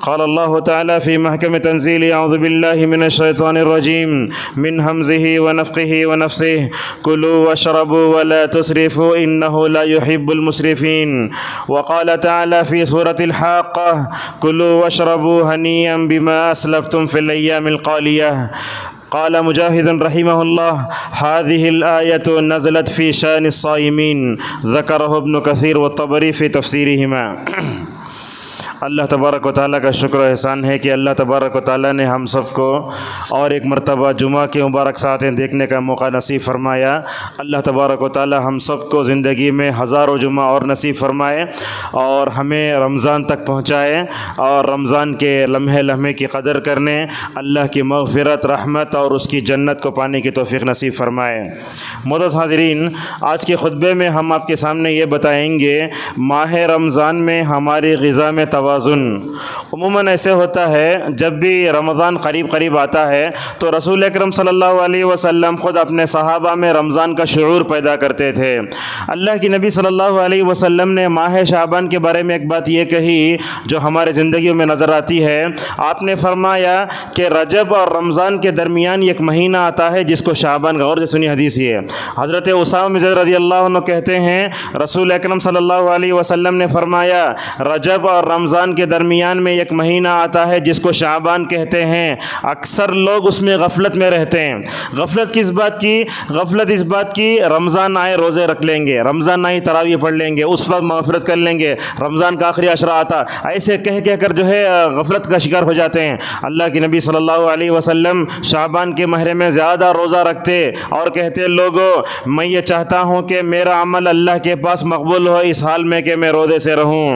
क़ाल अल्लाहु तआला फ़ी महकम तंज़ील अऊज़ु बिल्लाहि मिनश शैतानिर रजीम मिन हमज़िहि व नफ़्ख़िहि व नफ़्सिहि कुलू वशरबू व ला तुसरिफ़ू इन्नहु ला युहिब्बुल मुसरिफ़ीन। व क़ाल तआला फ़ी सूरतिल हाक़्क़ा कुलू वशरबू हनीअन बिमा अस्लफ़्तुम फ़िल अय्यामिल क़ालियह। क़ाल मुजाहिदुन रहिमहुल्लाह हाज़िहिल आयतु नज़लत फ़ी शानिस साइमीन ज़करहु इब्न कसीर व तबरी फ़ी तफ़सीरिहिमा। अल्लाह तबारक व तआला का शुक्र एहसान है कि अल्लाह तबारक व तआला ने हम सबको और एक मरतबा जुमा के मुबारक सातें देखने का मौका नसीब फ़रमाया। अल्लाह तबारक व तआला हम सबको ज़िंदगी में हज़ारों जुमा और नसीब फ़रमाए और हमें रमज़ान तक पहुँचाए और रमज़ान के लम्हे लम्हे की क़दर करने, अल्लाह की मग़फ़िरत, रहमत और उसकी जन्नत को पाने की तौफ़ीक़ नसीब फ़रमाए। मोअज़्ज़ज़ हाज़रीन, आज के ख़ुतबे में हम आपके सामने ये बताएँगे माह रमज़ान में हमारी ग़िज़ा में तवाज़ुन। उमूमन ऐसे होता है जब भी रमज़ान करीब करीब आता है तो रसूल अकरम सल्लल्लाहु अलैहि वसल्लम ख़ुद अपने सहाबा में रमज़ान का शुऊर पैदा करते थे। अल्लाह की नबी सल्लल्लाहु अलैहि वसल्लम ने माह शाबान के बारे में एक बात ये कही जो हमारे ज़िंदगी में नज़र आती है। आपने फरमाया कि रजब और रमज़ान के दरमियान एक महीना आता है जिसको शाबान, गौर से सुनी हदीस ये है। हज़रत उसामा बिन ज़ैद रज़ियल्लाहु अन्हु कहते हैं रसूल अकरम सल्लल्लाहु अलैहि वसल्लम ने फरमाया रजब और रमज़ान के दरमियान में एक महीना आता है जिसको शाबान कहते हैं। अक्सर लोग उसमें गफलत में रहते हैं। गफलत किस बात की? गफलत इस बात की रमज़ान आए रोज़े रख लेंगे, रमज़ान आए तरावी पढ़ लेंगे, उस वक्त मग़फ़िरत कर लेंगे, रमज़ान का आखिरी अशरा आता, ऐसे कह कह कर जो है गफलत का शिकार हो जाते हैं। अल्लाह के नबी सल्लल्लाहु अलैहि वसल्लम शाबान के महीने में ज़्यादा रोज़ा रखते और कहते लोगों मैं ये चाहता हूँ कि मेरा अमल अल्लाह के पास मकबूल हो इस हाल में कि मैं रोज़े से रहूँ।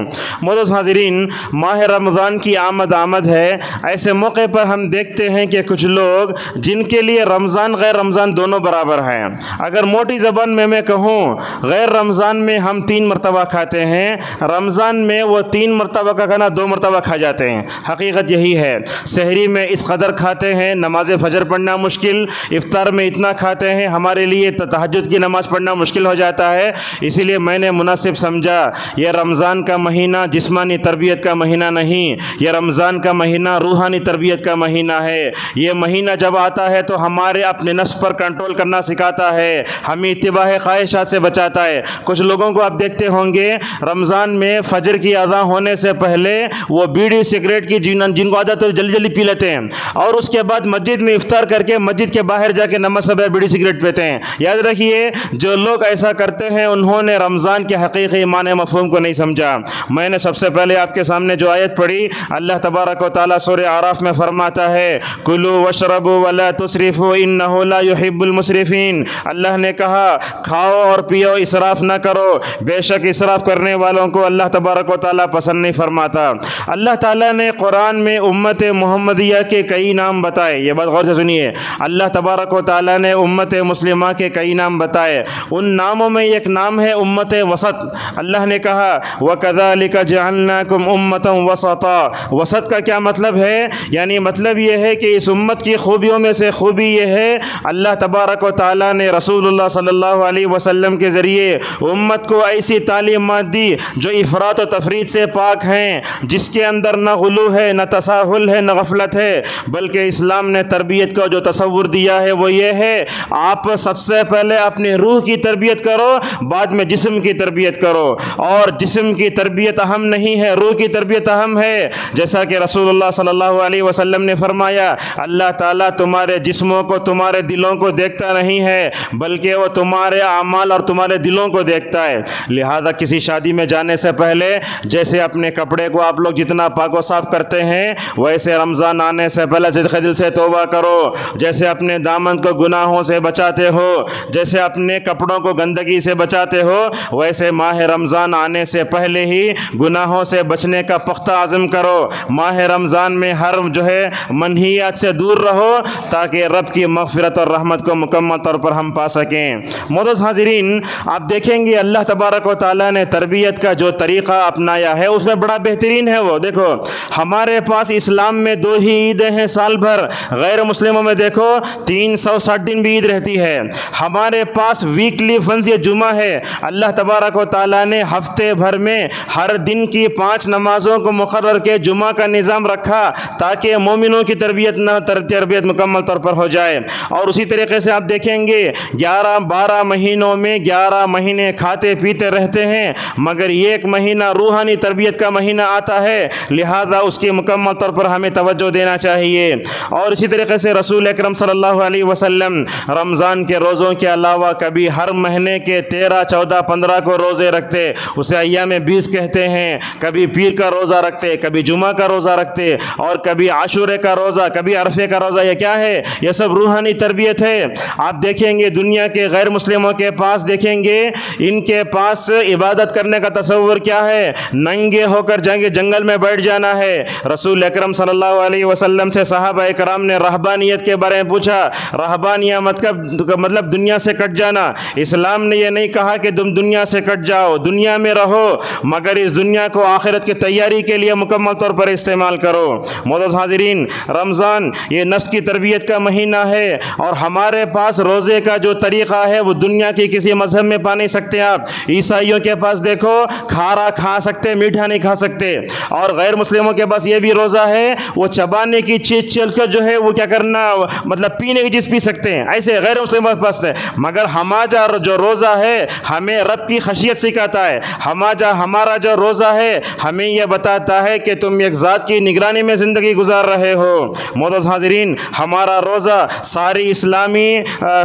मोअज़्ज़ज़ हाज़रीन, माह रमज़ान की आमद है। ऐसे मौके पर हम देखते हैं कि कुछ लोग जिनके लिए रमज़ान गैर रमज़ान दोनों बराबर हैं। अगर मोटी ज़बान में मैं कहूँ, गैर रमज़ान में हम 3 मरतबा खाते हैं, रमज़ान में वो 3 मरतबा का खाना 2 मरतबा खा जाते हैं। हकीकत यही है। सहरी में इस कदर खाते हैं, नमाज फ़जर पढ़ना मुश्किल, इफ्तार में इतना खाते हैं हमारे लिए तहज्जुद की नमाज़ पढ़ना मुश्किल हो जाता है। इसीलिए मैंने मुनासिब समझा यह रमज़ान का महीना जिस्मानी तरबियत का महीना नहीं, यह रमज़ान का महीना रूहानी तरबियत का महीना है। ये महीना जब आता है तो हमारे अपने नफ्स पर कंट्रोल करना सिखाता है, हमें इत्तिबाह ख्वाहिशात से बचाता है। कुछ लोगों को आप देखते होंगे रमज़ान में फ़जर की अज़ान होने से पहले वो बीड़ी सिगरेट की जिनको आदत है जल्दी जल्दी पी लेते हैं और उसके बाद मस्जिद में इफ्तार करके मस्जिद के बाहर जाके नमाज़ से बीड़ी सिगरेट पीते हैं। याद रखिए जो लोग ऐसा करते हैं उन्होंने रमज़ान के हकीकी माने मफ़हूम को नहीं समझा। मैंने सबसे पहले आपके सामने जो आयत पढ़ी, अल्लाह तबारक व तआला सूरह आराफ में फरमाता है कुलू वशरबू वला तुसरिफू इन्नहु ला युहिब्बुल मुसरिफीन। अल्लाह ने कहा खाओ और पियो, इसराफ न करो, बेशक इसराफ करने वालों को अल्लाह तबारक व तआला पसंद नहीं फरमाता। अल्लाह ताला ने कुरान में उम्मत मुहम्मदिया के कई नाम बताए। ये बात गौर से सुनिए, अल्लाह तबारक व तआला ने उम्मत मुस्लिमा के कई नाम बताए। उन नामों में एक नाम है उम्मत वसत। अल्लाह ने कहा व कज़ालिका जअलनाकुम उम्मतन वसता। वसत का क्या मतलब है? यानी मतलब ये है कि इस उम्मत की खूबियों में से खूबी ये है अल्लाह तबारक व तआला ने रसूलुल्लाह सल्लल्लाहु अलैहि वसल्लम के ज़रिए उम्मत को ऐसी तालीमात दी जो इफ़रात व तफरीद से पाक हैं, जिसके अंदर न गुलू है, न तसाहुल है, न गफलत है, बल्कि इस्लाम ने तरबियत का जो तसव्वुर दिया है वो ये है आप सबसे पहले अपने रूह की तरबियत करो, बाद में जिस्म की तरबियत करो। और जिस्म की तरबियत अहम नहीं है, रूह की तरबियत अहम है। जैसा कि रसूलुल्लाह सल्लल्लाहु अलैहि वसल्लम ने फरमाया अल्लाह ताला तुम्हारे जिस्मों को, तुम्हारे दिलों को देखता नहीं है, बल्कि वो तुम्हारे आमाल और तुम्हारे दिलों को देखता है। लिहाजा किसी शादी में जाने से पहले जैसे अपने कपड़े को आप लोग जितना पाक व साफ करते हैं, वैसे रमज़ान आने से पहले सिद्क़ दिल से तौबा करो। जैसे अपने दामन को गुनाहों से बचाते हो, जैसे अपने कपड़ों को गंदगी से बचाते हो, वैसे माह रमज़ान आने से पहले ही गुनाहों से बचने का पुख्ता आज़म करो। माह रमज़ान में हर जो है मनहियात से दूर रहो ताकि रब की मग़फ़िरत और रहमत को मुकम्मल तौर पर हम पा सकें। मोअज़्ज़ज़ हाज़रीन, आप देखेंगे अल्लाह तबारक व तआला ने तरबियत का जो तरीक़ा अपनाया है उसमें बड़ा बेहतरीन है। वो देखो हमारे पास इस्लाम में 2 ही ईदें हैं साल भर, गैर मुस्लिमों में देखो 360 दिन भी ईद रहती है। हमारे पास वीकली फंस ये जुमा है। अल्लाह तबारक व तआला ने हफ्ते भर में हर दिन की 5 नमाज़ नमाज़ों को मुकर्रर के जुमा का निज़ाम रखा ताकि मोमिनों की तरबियत मुकम्मल तौर पर हो जाए। और उसी तरीके से आप देखेंगे 11-12 महीनों में 11 महीने खाते पीते रहते हैं, मगर एक महीना रूहानी तरबियत का महीना आता है, लिहाजा उसकी मुकम्मल तौर पर हमें तवज्जो देना चाहिए। और इसी तरीके से रसूल अकरम सल्लल्लाहु अलैहि वसल्लम रमज़ान के रोज़ों के अलावा कभी हर महीने के 13, 14, 15 को रोज़े रखते, उसे अय्याम 20 कहते हैं। कभी पीर का रोज़ा रखते, कभी जुमा का रोज़ा रखते, और कभी आशूरे का रोज़ा, कभी अरफे का रोज़ा। ये क्या है? ये सब रूहानी तरबियत है। आप देखेंगे दुनिया के गैर मुस्लिमों के पास देखेंगे, इनके पास इबादत करने का तसव्वुर क्या है? नंगे होकर जाएंगे, जंगल में बैठ जाना है। रसूल अकरम सल्लल्लाहु अलैहि वसल्लम से सहाबा इकराम ने रहबानियत के बारे में पूछा। रहबानिया मतलब दुनिया से कट जाना। इस्लाम ने यह नहीं कहा कि तुम दुनिया से कट जाओ, दुनिया में रहो, मगर इस दुनिया को आखिरत की तैयारी के लिए मुकम्मल तौर पर इस्तेमाल करो। मोअज़्ज़ज़ हाज़िरीन, रमज़ान ये नफ्स की तरबियत का महीना है, और हमारे पास रोज़े का जो तरीक़ा है वो दुनिया की किसी मज़हब में पा नहीं सकते। आप ईसाइयों के पास देखो, खारा खा सकते, मीठा नहीं खा सकते। और गैर मुस्लिमों के पास ये भी रोज़ा है, वो चबाने की चीज़ चलकर जो है वो क्या करना, मतलब पीने की चीज़ पी सकते हैं, ऐसे गैर मुस्लिमों के पास है। मगर हमारा जो रोज़ा है हमें रब की खशियत सिखाता है। हमारा जो रोज़ा है हमें यह बताता है कि तुम एक ज़ात की निगरानी में ज़िंदगी गुजार रहे हो। मोअज़्ज़ज़ हाज़िरीन, हमारा रोज़ा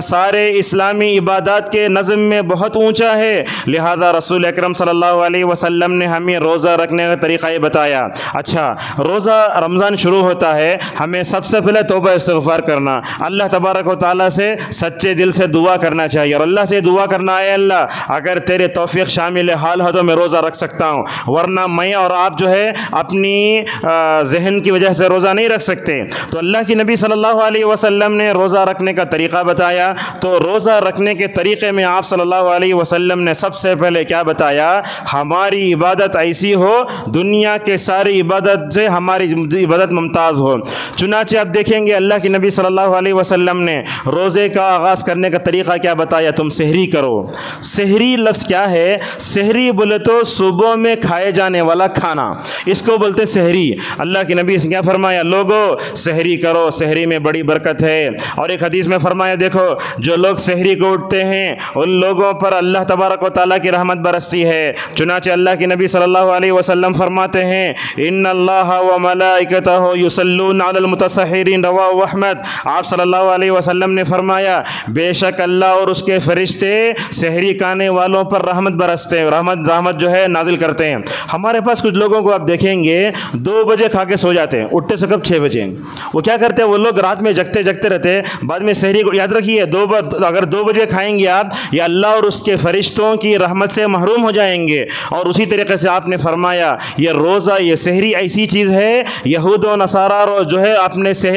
सारे इस्लामी इबादत के नज़म में बहुत ऊंचा है, लिहाजा रसूल अकरम सल्लल्लाहु अलैहि वसल्लम ने हमें रोज़ा रखने का तरीक़ा ये बताया। अच्छा, रोज़ा रमज़ान शुरू होता है, हमें सबसे पहले तौबा इस्तिग़फ़ार करना, अल्लाह तबारक व तआला से सच्चे दिल से दुआ करना चाहिए। और अल्लाह से दुआ करना है, अल्लाह अगर तेरे तौफ़ीक़ शामिल हाल हो तो मैं रोज़ा रख सकता हूँ, वरना मैं और आप जो है अपनी जहन की वजह से रोज़ा नहीं रख सकते। तो अल्लाह की नबी सल्लल्लाहु अलैहि वसल्लम ने रोज़ा रखने का तरीक़ा बताया। तो रोज़ा रखने के तरीक़े में आप सल्लल्लाहु अलैहि वसल्लम ने सबसे पहले क्या बताया? हमारी इबादत ऐसी हो, दुनिया के सारी इबादत से हमारी इबादत मुमताज़ हो। चुनाचे आप देखेंगे अल्लाह की नबी सल्लल्लाहु अलैहि वसल्लम ने रोज़े का आगाज़ करने का तरीक़ा क्या बताया? तुम सहरी करो। सहरी लफ्ज़ क्या है? सहरी बोले तो सुबह में खाए जाने वाला खाना, इसको बोलते सहरी। अल्लाह के नबी ने क्या फरमाया? लोगो सहरी करो, सहरी में बड़ी बरकत है। और एक हदीस में फरमाया, देखो जो लोग सहरी को उठते हैं उन लोगों पर अल्लाह तबारक व तआला की रहमत बरसती है। चुनाचे अल्लाह के नबी सल्लल्लाहु अलैहि वसल्लम फरमाते हैं, इन्नल्लाह व मलाइकतहु युसल्लूना अलल मुतसहिरीन, रवाहु अहमद। आप सल्लल्लाहु अलैहि वसल्लम ने फरमाया, बेशक अल्लाह और उसके फरिश्ते सहरी खाने वालों पर रहमत बरसते हैं, रहमत जो है नाजिल करते हैं। हमारे पास कुछ लोगों को आप देखेंगे 2 बजे खा के सो जाते हैं, उठते से कब 6 बजे। वो क्या करते हैं? वो लोग रात में जगते रहते हैं, बाद में सहरी को याद रखिए अगर 2 बजे खाएंगे आप, या अल्लाह और उसके फरिश्तों की रहमत से महरूम हो जाएंगे। और उसी तरीके से आपने फरमाया ये रोज़ा, ये सहरी ऐसी चीज़ है, यहूद और नसारा जो है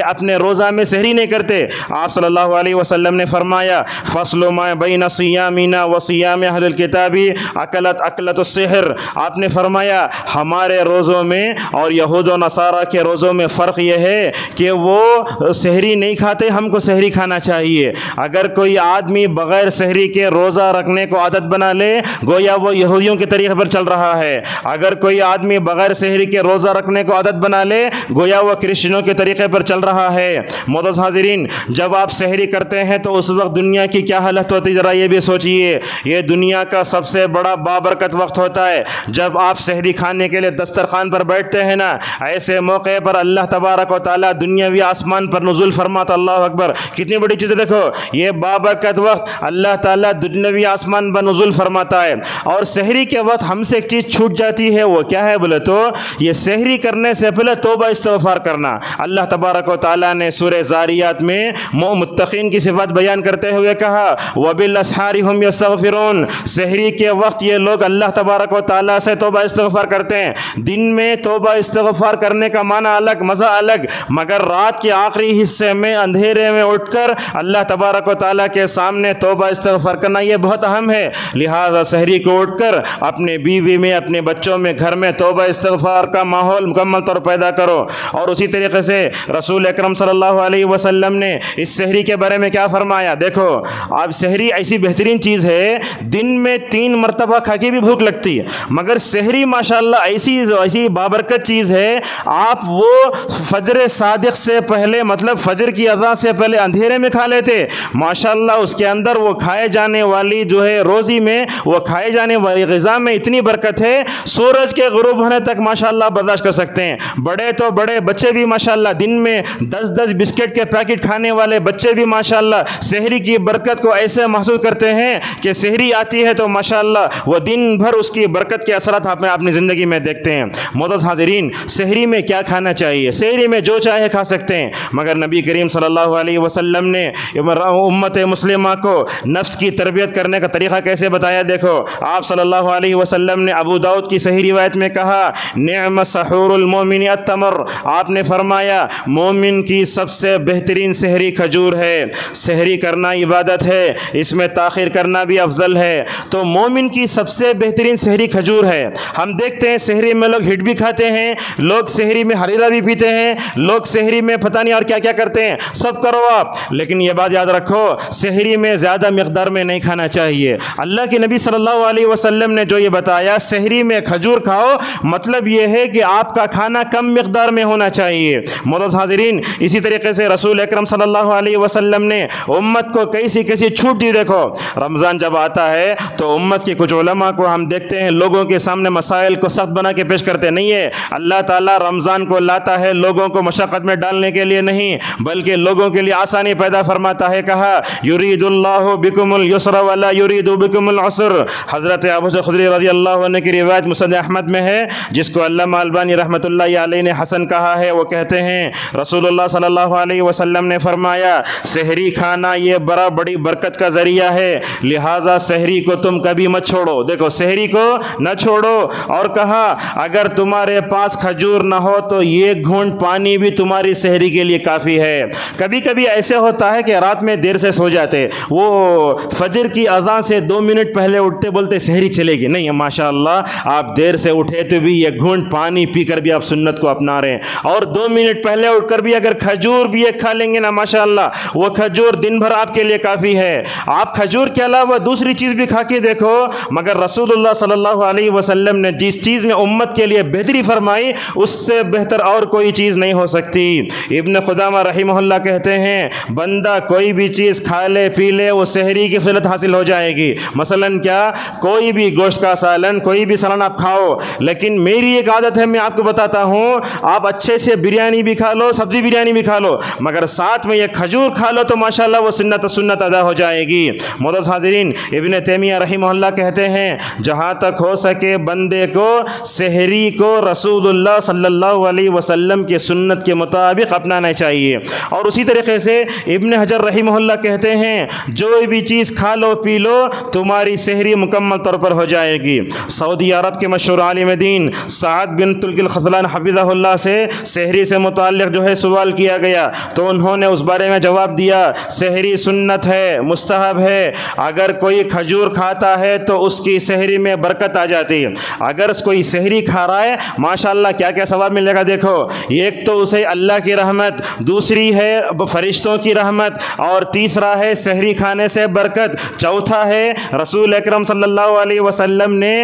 अपने रोज़ा में सहरी नहीं करते। आप सल्लल्लाहु अलैहि वसल्लम ने फरमाया, फ़स्लु मा बैन सियामिना व सियाम अहलिल किताबी अकलत अस्सिहर। आपने फरमाया हमारे रोज़ों में और यहूद और नसारा के रोज़ों में फ़र्क यह है कि वो सहरी नहीं खाते, हमको सहरी खाना चाहिए। अगर कोई आदमी बग़ैर सहरी के रोज़ा रखने को आदत बना ले, गोया वो यहूदियों के तरीक़े पर चल रहा है। अगर कोई आदमी बग़ैर सहरी के रोज़ा रखने को आदत बना ले, गोया वो क्रिश्चियनों के तरीक़े पर चल रहा है। मोअज़्ज़ज़ हाज़िरीन, जब आप सहरी करते हैं तो उस वक्त दुनिया की क्या हालत होती है, ज़रा ये भी सोचिए। ये दुनिया का सबसे बड़ा बाबरकत वक्त होता है जब आप सहरी खाने के लिए दस्तरखान पर बैठते हैं ना। ऐसे मौके पर अल्लाह तबारक व तआला दुनियावी आसमान पर नुज़ुल फरमाता। अल्लाह अकबर, कितनी बड़ी चीज़ है। देखो ये बाबरकत वक्त अल्लाह ताला दुनियावी आसमान पर नुज़ुल फरमाता है। और सहरी के वक्त हमसे एक चीज़ छूट जाती है, वो क्या है बोले तो ये सहरी करने से पहले तौबा इस्तिग़फ़ार करना। अल्लाह तबारक व तआला ने सूरह ज़ारियात में मुत्तक़ीन की सिफ़ात बयान करते हुए कहा, वबिल अस्हारी हुम यस्तग़फ़िरून। सहरी के वक्त ये लोग अल्लाह तबारक व तआला से तौबा इस्तिग़फ़ार करते हैं। दिन में तौबा इस्तिग़फ़ार करने का माना अलग, मज़ा अलग, मगर रात के आखिरी हिस्से में अंधेरे में उठकर अल्लाह तबारक व तआला के सामने तौबा इस्तिग़फ़ार करना ये बहुत अहम है। लिहाजा सहरी को उठकर अपने बीवी में, अपने बच्चों में, घर में तौबा इस्तिग़फ़ार का माहौल मुकम्मल तौर पैदा करो। और उसी तरीके से रसूल अकरम सल्लल्लाहु अलैहि वसल्लम ने इस सहरी के बारे में क्या फरमाया? देखो अब सहरी ऐसी बेहतरीन चीज़ है, दिन में 3 मरतबा खा के भी भूख लगती है, मगर सहरी माशाअल्लाह ऐसी ऐसी बाबरकत चीज़ है, आप वो फजर सादिक से पहले, मतलब फजर की अज़ान से पहले अंधेरे में खा लेते, माशाअल्लाह उसके अंदर वो खाए जाने वाली जो है रोज़ी में, वो खाए जाने वाली ग़िज़ा में इतनी बरकत है, सूरज के ग़ुरूब होने तक माशाअल्लाह बर्दाश्त कर सकते हैं। बड़े तो बड़े बच्चे भी माशाअल्लाह, दिन में 10-10 बिस्किट के पैकेट खाने वाले बच्चे भी माशाअल्लाह सहरी की बरकत को ऐसे महसूस करते हैं कि सहरी आती है तो माशाअल्लाह वो दिन भर उसकी बरकत के असरात आप अपनी ज़िंदगी में देखते हैं। मोअज़्ज़ज़ हाज़िरीन, सहरी में क्या खाना चाहिए? सहरी में जो चाहे खा सकते हैं, मगर नबी करीम सल्लल्लाहु अलैहि वसल्लम ने उम्मत मुस्लिमा को नफ्स की तरबियत करने का तरीक़ा कैसे बताया। देखो, आप सल्लल्लाहु अलैहि वसल्लम ने अबू दाऊद की सही रिवायत में कहा, निअम सहूरुल मोमिन अत्तमर, आपने फरमाया मोमिन की सबसे बेहतरीन सहरी खजूर है। सहरी करना इबादत है, इसमें ताख़िर करना भी अफजल है, तो मोमिन की सबसे बेहतरीन सहरी खजूर है। हम देखते हैं सहरी में लोग हिट भी खाते हैं, लोग सहरी में हरीरा भी पीते हैं, लोग सहरी में पता नहीं और क्या क्या करते हैं, सब करो आप, लेकिन ये बात याद रखो, सहरी में ज़्यादा मिक़दार में नहीं खाना चाहिए। अल्लाह के नबी सल्लल्लाहु अलैहि वसल्लम ने जो ये बताया सहरी में खजूर खाओ, मतलब ये है कि आपका खाना कम मिक़दार में होना चाहिए। मोअज़्ज़ज़ हाज़िरीन, इसी तरीके से रसूल अकरम सल्लल्लाहु अलैहि वसल्लम ने उम्मत को कैसी कैसी छूट दी। देखो, रमज़ान जब आता है तो उम्मत के कुछ उलमा को हम देखते हैं लोगों के सामने मसाइल को सख्त बना के पेश करते नहीं है। अल्लाह ताला रमज़ान को लाता है लोगों को मशक्क़त में डालने के लिए नहीं, बल्कि लोगों के लिए आसानी पैदा फरमाता है। कहा, युरीदुल्लाहु बिकुमुल युस्र वला युरीदु बिकुमुल उसर। हज़रत अबू सईद खुदरी रज़ियल्लाहु अन्हु की रिवायत मुस्नद अहमद में है, जिसको अल्लामा अलबानी रहमतुल्लाहि अलैहि ने हसन कहा है। वो कहते हैं रसूलुल्लाह सल्लल्लाहु अलैहि वसल्लम ने फरमाया, सहरी खाना ये बड़ी बरकत का ज़रिया है, लिहाजा सहरी को तुम कभी मत छोड़ो। देखो, सहरी को न छोड़ो। और कहा, अगर तुम्हारे पास खजूर ना हो तो ये घूंट पानी भी तुम्हारी सहरी के लिए काफ़ी है। कभी कभी ऐसे होता है कि रात में देर से सो जाते, वो फजर की अज़ान से 2 मिनट पहले उठते, बोलते सहरी चलेगी नहीं। माशाअल्लाह, आप देर से उठे तो भी ये घूंट पानी पीकर भी आप सुन्नत को अपना रहे हैं, और 2 मिनट पहले उठकर भी अगर खजूर भी एक खा लेंगे ना, माशाअल्लाह वो खजूर दिन भर आपके लिए काफ़ी है। आप खजूर के अलावा दूसरी चीज़ भी खा के देखो, मगर रसूलुल्लाह सल्लल्लाहु अलैहि वसल्लम ने जिस चीज़ में उम्मत के लिए बेहतरी फरमाई, उससे बेहतर और कोई चीज़ नहीं हो सकती। इब्न खुदामा रहिमहुल्लाह कहते हैं, बंदा कोई भी चीज़ खा ले पी ले, वो सहरी की फ़ज़ीलत हासिल हो जाएगी। मसलन क्या, कोई भी गोश्त का सालन, कोई भी सालन आप खाओ, लेकिन मेरी एक आदत है, मैं आपको बताता हूँ, आप अच्छे से बिरयानी भी खा लो, सब्ज़ी बिरयानी भी खा लो, मगर साथ में ये खजूर खा लो तो माशाअल्लाह वो सुन्नत अदा हो जाएगी। मोअज़्ज़ज़ हाज़िरीन, इब्न तैमिया रहिमहुल्लाह कहते हैं, जहाँ तक हो सके बंदे को सहरी को रसूलुल्लाह सल्लल्लाहु अलैहि वसल्लम के सुन्नत के मुताबिक अपनाना चाहिए। और उसी तरीके से इब्न हजर रहिमहुल्लाह कहते हैं, जो भी चीज़ खा लो पी लो, तुम्हारी सहरी मुकम्मल तौर पर हो जाएगी। सऊदी अरब के मशहूर आलिम दीन साद बिन तुल्किल खज़लान हफ़िज़हुल्लाह से सहरी से मुताल्लिक़ जो है सवाल किया गया, तो उन्होंने उस बारे में जवाब दिया, सहरी सुन्नत है, मुस्तहब है। अगर कोई खजूर खाता है तो उसकी सहरी में बरकत आ जाती है। अगर कोई सहरी खा रहा है, माशाअल्लाह क्या क्या सवाब मिलेगा। देखो, एक तो उसे अल्लाह की रहमत, दूसरी है फरिश्तों की रहमत, और तीसरा है सहरी खाने से बरकत, चौथा है रसूल अकरम सल्लल्लाहु अलैहि वसल्लम ने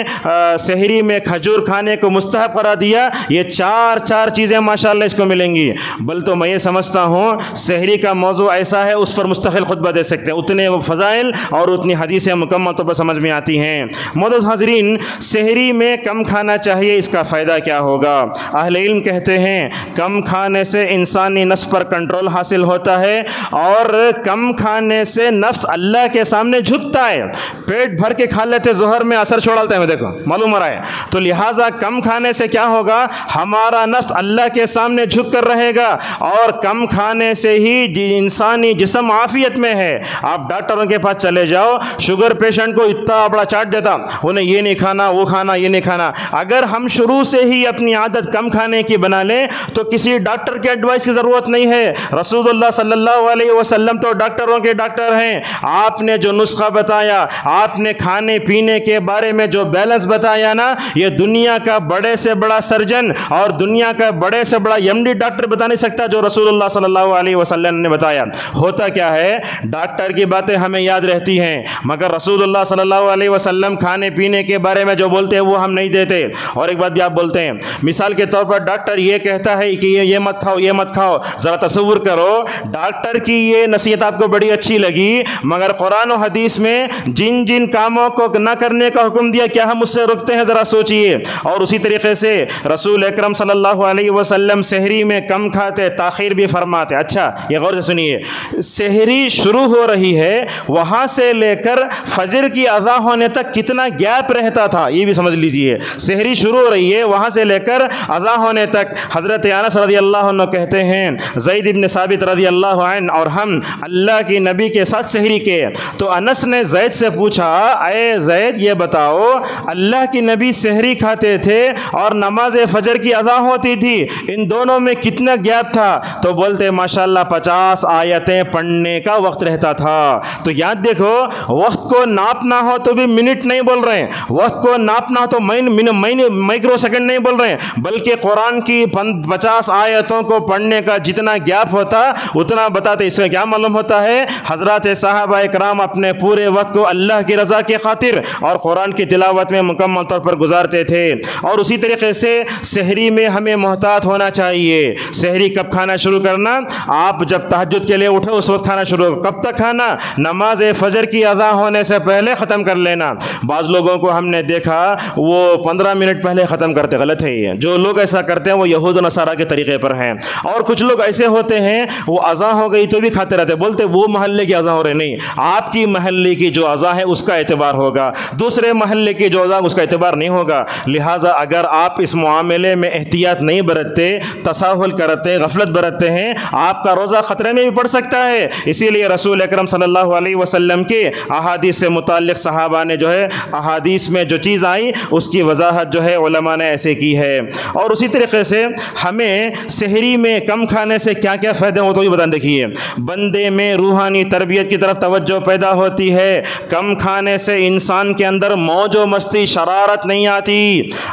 सहरी में खजूर खाने को मुस्तहब करार दिया। ये चार चीज़ें माशाअल्लाह इसको मिलेंगी। बल तो मैं ये समझता हूँ सहरी का मौजू ऐसा है, उस पर मुस्तकिल खुतबा दे सकते हैं, उतने फ़ज़ाइल और उतनी हदीसें मुकम्मल तौर पर समझ में आती हैं। मोअज़्ज़ज़ हाज़िरीन, सहरी में कम खाना चाहिए, इसका फ़ायदा क्या होगा? अहले इल्म कहते हैं, कम खाने से इंसानी नफ्स पर कंट्रोल हासिल होता है, और कम खाने से नफ्स अल्लाह के सामने झुकता है। पेट भर के खा लेते, ज़ोहर में असर छोड़ डालते हैं, देखो मालूम हो रहा है। तो लिहाजा कम खाने से क्या होगा, हमारा नफ्स अल्लाह के सामने झुक कर रहेगा, और कम खाने से ही इंसानी जिस्म आफियत में है। आप डॉक्टरों के पास चले जाओ, शुगर पेशेंट को इतना बड़ा चार्ट देता, उन्हें ये नहीं खाना, वो खाना, ये नहीं खाना। अगर हम शुरू से ही अपनी आदत कम खाने की बना लें तो किसी डॉक्टर के एडवाइस की ज़रूरत नहीं है। रसूलुल्लाह सल्लल्लाहु अलैहि वसल्लम तो डॉक्टरों के डॉक्टर हैं। आपने जो नुस्खा बताया, आपने खाने पीने के बारे में जो बैलेंस बताया ना, ये दुनिया का बड़े से बड़ा सर्जन और दुनिया का बड़े से बड़ा एमडी डॉक्टर बता नहीं सकता जो रसूलुल्लाह सल्लल्लाहु अलैहि वसल्लम ने बताया। होता क्या है, डॉक्टर की बातें हमें याद रहती हैं, मगर रसूलुल्लाह सल्लल्लाहु अलैहि वसल्लम खाने पीने के बारे में जो बोलते हैं वो हम नहीं देते। और एक बात भी आप बोलते हैं, मिसाल के तौर पर डॉक्टर ये कहता है कि ये मत खाओ, ये मत खाओ। ज़रा तसव्वुर करो, डॉक्टर की ये नसीहत आपको बड़ी अच्छी लगी, मगर कुरान और हदीस में जिन जिन कामों को न करने का हुक्म दिया, क्या हम उससे रुकते हैं? ज़रा सोचिए। और उसी तरीके से रसूल अकरम सल्लल्लाहु अलैहि वसल्लम सहरी में कम खाते, ताखीर भी फरमाते। अच्छा, ये गौर से सुनिए, सहरी शुरू हो रही है, वहाँ से लेकर फजर की अज़ा होने तक कितना गैप रहता था, ये भी समझ लीजिए। सहरी शुरू हो रही है, वहाँ से लेकर अज़ा होने तक। हज़रत अनस रज़ियल्लाहु अन्हु कहते हैं, ज़ैद इब्न साबित रज़ियल्लाहु अन्हु और हम अल्लाह के नबी के साथ सहरी के। तो अनस ने ज़ैद से पूछा, अये ज़ैद ये बताओ, अल्लाह के नबी सहरी खाते थे और नमाज फजर की अज़ा होती थी, इन दोनों में कितना गैप था? तो बोलते माशाल्लाह 50 आयतें पढ़ने का वक्त रहता था। तो याद देखो, वक्त को नापना हो तो भी मिनट नहीं बोल रहे हैं, वक्त को नापना हो तो माइक्रो सेकंड नहीं बोल रहे हैं, बल्कि कुरान की 50 आयतों को पढ़ने का जितना गैप होता उतना बताते। इससे क्या मालूम होता है? हजरत सहाबा इकराम अपने पूरे वक्त को अल्लाह की रज़ा की खातिर और कुरान की तिलावत में मुकम्मल तौर पर गुजारते थे। और उसी तरीके से सहरी में हमें मोहतात होना चाहिए। सहरी कब खाना शुरू करना? आप जब तहज्जुद के लिए उठो उस वक्त खाना शुरू। कब तक खाना? नमाज फजर की अज़ा होने से पहले ख़त्म कर लेना। बाज़ लोगों को हमने देखा वो 15 मिनट पहले ख़त्म करते। गलत है ये। जो लोग ऐसा करते हैं वो यहूद नसारा के तरीके पर हैं। और कुछ लोग ऐसे होते हैं, वो अज़ा हो गई तो भी खाते रहते, बोलते वो महल्ले की अज़ा हो रही। नहीं, आपकी महल्ले की जो अज़ा है उसका एतबार होगा, दूसरे महल्ले की जो अज़ा उसका एतबार नहीं होगा। लिहाजा अगर आप इस मामले में एहतियात नहीं बरतते, तसाहुल करते, गफलत बरतते हैं, आपका रोज़ा ख़तरे में भी पड़ सकता है। इसीलिए रसूल अकरम सल्लल्लाहु अलैहि वसल्लम के अहादीस से मुताल्लिक़ सहाबा ने जो है अहादीस में जो चीज़ आई उसकी वजाहत जो है उलमा ने ऐसे की है। और उसी तरीके से हमें सहरी में कम खाने से क्या क्या फ़ायदे हो तो भी बता। देखिए, बंदे में रूहानी तरबियत की तरफ तवज्जो पैदा होती है। कम खाने से इंसान के अंदर मौज व मस्ती, शरारत नहीं आती।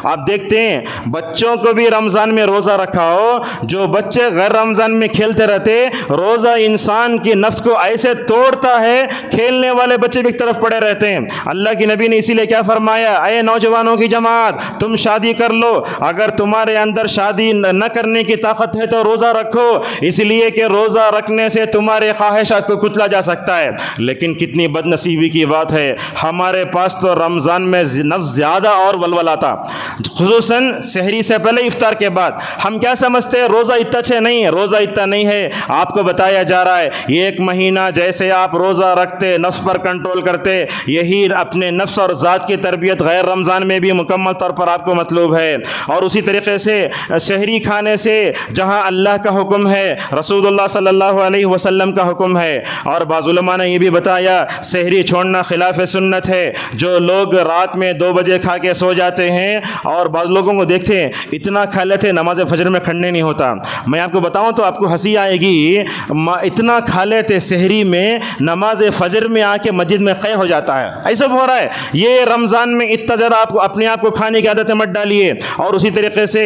आप देखते हैं बच्चों को भी रमज़ान में रोज़ा रखा हो, जो बच्चे गैर रमज़ान में खेलते रहते, रोज़ा इंसान की नफ्स को ऐसे तोड़ता है, खेलने वाले बच्चे भी एक तरफ पड़े रहते हैं। अल्लाह की नबी ने इसीलिए क्या फरमाया, अये नौजवानों की जमात, तुम शादी कर लो। अगर तुम्हारे अंदर शादी न करने की ताकत है तो रोज़ा रखो, इसलिए कि रोज़ा रखने से तुम्हारे ख्वाहिशात को कुचला जा सकता है। लेकिन कितनी बदनसीबी की बात है, हमारे पास तो रमज़ान में नफ्स ज़्यादा और वलवला था, खुसूसन सहरी से पहले, इफ्तार के बाद। हम क्या समझते हैं रोज़ा इतना अच्छा नहीं है, रोज़ा इतना नहीं है। आपको बताया जा रहा है एक महीना जैसे आप रोज़ा रखते, नफ्स पर कंट्रोल करते, यही अपने नफ्स और ज़ात की तरबियत गैर रमज़ान में भी मुकम्मल तौर पर आपको मतलूब है। और उसी तरीके से सहरी खाने से जहाँ अल्लाह का हुक्म है, रसूलुल्लाह सल्लल्लाहु अलैहि वसल्लम का हुक्म है। और बाज़ उलमा ने ये भी बताया सहरी छोड़ना खिलाफ सुन्नत है। जो लोग रात में 2 बजे खा के सो जाते हैं, और बाज़ लोगों को देखते हैं इतना खा लेते नमाज फजर में खड़ने नहीं होता। मैं आपको बताऊं तो आपको हंसी आएगी, इतना खा लेते सहरी में, नमाज फजर में आके मस्जिद में क़ै हो जाता है। ऐसा हो रहा है। ये रमज़ान में इतना ज़्यादा आपको अपने आप को खाने की आदतें मत डालिए। और उसी तरीके से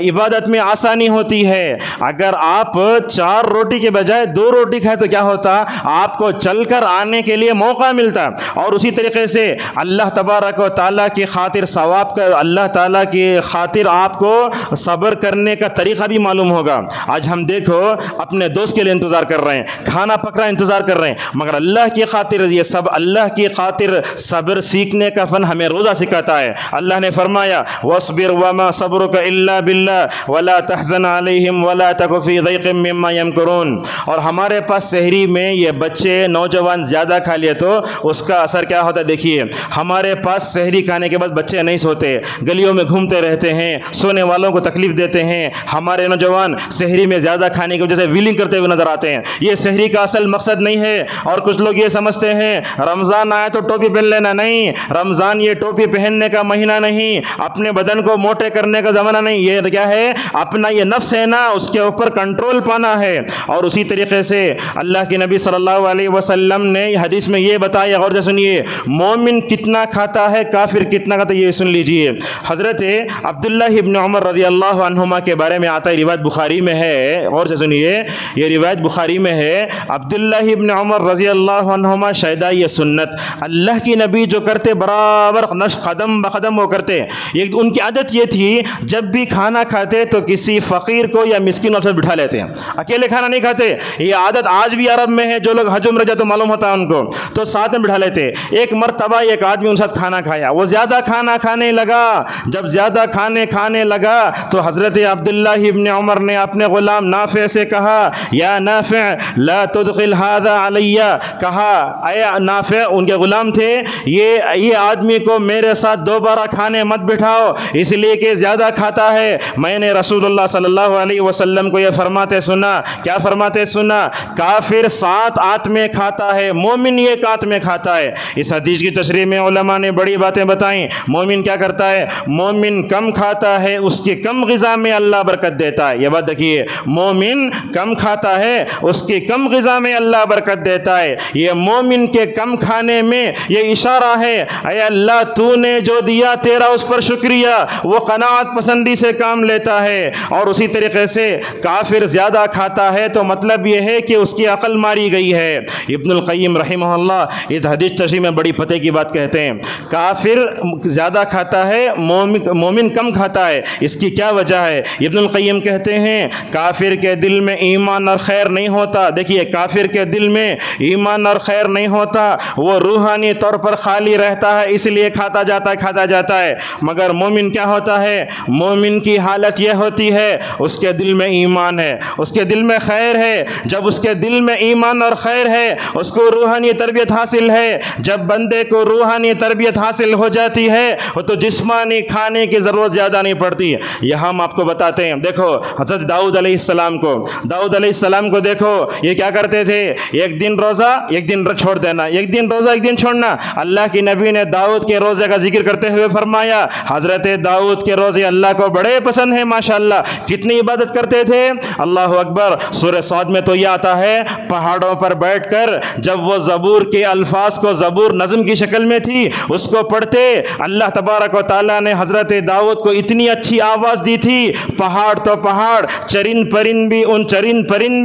इबादत में आसानी होती है। अगर आप 4 रोटी के बजाय 2 रोटी खाए तो क्या होता, आपको चलकर आने के लिए मौका मिलता। और उसी तरीके से अल्लाह तबारक व तआला की खातिर सवाब का, अल्लाह ताला की खातिर आपको सब्र करने का तरीक़ा भी मालूम होगा। आज हम देखो अपने दोस्त के लिए इंतज़ार कर रहे हैं, खाना पक रहा है इंतज़ार कर रहे हैं, मगर अल्लाह की खातिर, ये सब अल्लाह की खातिर सब्र सीखने का फ़न हमें रोज़ा सिखाता है। अल्लाह ने फरमाया वस्बिर वमा सब्रुका इल्ला बिल्लाह वला तहज़न अलैहिम वला तकु फ़ी ज़ैक़िम मिम्मा यमकुरून। और हमारे पास सहरी में ये बच्चे नौजवान ज़्यादा खा लिए तो उसका असर क्या होता है। देखिए, हमारे पास सहरी खाने के बाद बच्चे नहीं सोते, गलियों में घूमते रहते हैं, सोने वालों को तकलीफ़ देते हैं। हमारे नौजवान सहरी में ज़्यादा खाने की वजह से व्हीलिंग करते हुए नज़र आते हैं। ये सहरी का असल मकसद नहीं है। और कुछ लोग ये समझते हैं रमज़ान आया तो टोपी पहन लेना। नहीं, रमज़ान ये टोपी पहनने का महीना नहीं, अपने बदन को मोटे करने का ज़माना नहीं। ये क्या है, अपना ये नफ्स है ना, उसके ऊपर कंट्रोल पाना है। और उसी तरीके से अल्लाह के नबी सल्लल्लाहु अलैहि वसल्लम ने हदीस में ये बताया, गौर से सुनिए, मोमिन कितना खाता है, काफिर कितना खाता है, ये सुन लीजिए। हज़रत अब्दुल्लाह इब्न उमर रज़ियल्लाहु अन्हुमा के बारे में आता है, रिवायत बुखारी में है, गौर से सुनिए, ये रिवायत बुखारी में है। अब्दुल्लाह इब्न उमर रज़ियल्लाहु अन्हुमा शायदा ये सुन्नत अल्लाह की नबी जो करते बराबर नश कदम ब कदम वो करते। एक उनकी आदत ये थी, जब भी खाना खाते तो किसी फ़कीर को या मिस्किन के साथ बिठा लेते हैं, अकेले खाना नहीं खाते। ये आदत आज भी अरब में है, जो लोग हज उम्र जाते तो मालूम होता है उनको, तो साथ में बिठा लेते। एक मरतबा एक आदमी उनके साथ खाना खाया, वो ज़्यादा खाना खाने लगा। जब ज़्यादा खाने लगा तो हज़रत अब्दुल्लाह इब्न उमर ने अपने ग़ुलाम नाफ़े से कहा, या नाफ़े ला तुदखिल हाज़ा अलैया, कहा अया नाफ़े, उनके ग़ुलाम थे, ये आदमी को मेरे साथ दोबारा खाने मत बिठाओ, इसलिए कि ज़्यादा खाता है। मैंने रसूलुल्लाह सल्लल्लाहु अलैहि वसल्लम को ये फरमाते सुना। क्या फरमाते सुना? काफिर 7 आत में खाता है, मोमिन 1 आत में खाता है। इस हदीस की तशरीह में उलमा ने बड़ी बातें बताई। मोमिन क्या करता है? मोमिन कम खाता है, उसकी कम ग़िज़ा में अल्लाह बरकत देता है। ये बात देखिए, मोमिन कम खाता है, उसकी कम ग़िज़ा में अल्लाह बरकत देता है। ये मोमिन के कम खाने में ये इशारा है, अय अल्लाह तूने जो दिया तेरा उस पर शुक्रिया। वो क़नाअत पसंदी से काम लेता है। और उसी तरीके से काफिर ज़्यादा खाता है तो मतलब ये है कि उसकी अक़ल मारी गई है। इब्नुल क़य्यिम रहमहुल्लाह इस हदीस तशरीह में बड़ी पते की बात कहते हैं, काफिर ज़्यादा खाता है, मोमिन कम खाता है। इसकी क्या वजह है? इब्नुल क़य्यिम कहते हैं, काफिर के दिल में ईमान और खैर नहीं होता। देखिए, काफिर के दिल में ईमान और खैर नहीं होता, वो रूहानी तौर पर खाली रहता है, इसलिए खाता जाता है। मगर मोमिन क्या होता है? मोमिन की हालत यह होती है, उसके दिल में ईमान है, उसके दिल में खैर है। जब उसके दिल में ईमान और खैर है, उसको रूहानी तरबियत हासिल है। जब बंदे को रूहानी तरबियत हासिल हो जाती है, वो तो जिस्मानी खाने की ज़रूरत ज़्यादा नहीं पड़ती। यह हम आपको बताते हैं। देखो हज़रत दाऊद अलैहिस्सलाम को देखो, ये क्या करते थे? एक दिन रोज़ा एक दिन छोड़ देना, एक दिन रोज़ा एक दिन छोड़ना। अल्लाह की नबी ने दाऊद के रोज़े का जिक्र करते हुए फरमाया, हज़रत दाऊद के रोज़े अल्लाह को बड़े पसंद है, माशाअल्लाह। कितनी इबादत करते थे, अल्लाह अकबर। सूरह साद में तो यह आता है, पहाड़ों पर बैठकर जब वो ज़बूर के अल्फाज को, ज़बूर नज़म की शक्ल में थी, उसको पढ़ते, अल्लाह तबारक व तआला ने हज़रत दाऊद को इतनी अच्छी आवाज़ दी थी, पहाड़ तो पहाड़, चरिंद परिंद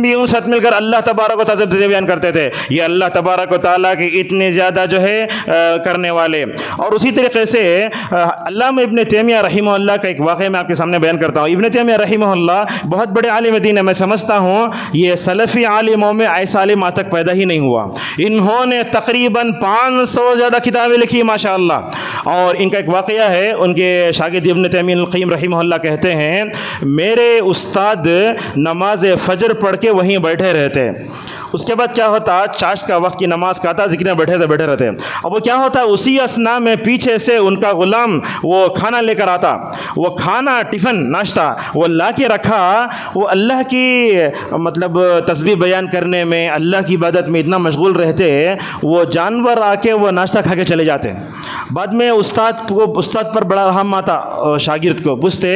भी उन साथ मिलकर अल्लाह तबारक व तआला से बयान करते थे। ये अल्लाह तबारक व तआला की इतने ज़्यादा जो है करने वाले। और उसी तरीके से अल्लामा इब्न तैमिया रहमहुल्लाह का एक वाक़या मैं आपके सामने बयान करता हूँ। इब्न तैमिया रहमहुल्लाह बहुत बड़े आलिम दीन है। मैं समझता हूँ ये सलफ़ी आलिमों में ऐसा आलिम आज तक पैदा ही नहीं हुआ। इन्होंने तकरीबन 500 ज़्यादा किताबें लिखी माशाअल्लाह। और इनका एक वाक़या है, उनके शागिर्द इब्न तैमिया अल-क़य्यिम रहमहुल्लाह कहते हैं, मेरे उस्ताद नमाज फ़जर पढ़ के वहीं बैठे रहते। उसके बाद क्या होता, चाश का वक्त की नमाज का आता, ज़िक्र में बैठे रहते। अब वो क्या होता, उसी असना में पीछे से उनका ग़ुलाम वो खाना लेकर आता। वो खाना, टिफ़िन, नाश्ता वो ला के रखा। वो अल्लाह की मतलब तस्बीह बयान करने में, अल्लाह की इबादत में इतना मशगूल रहते, वो जानवर आके वो नाश्ता खा के चले जाते। बाद में उस्ताद पर बड़ा रहम आता, शागिर्द को पूछते,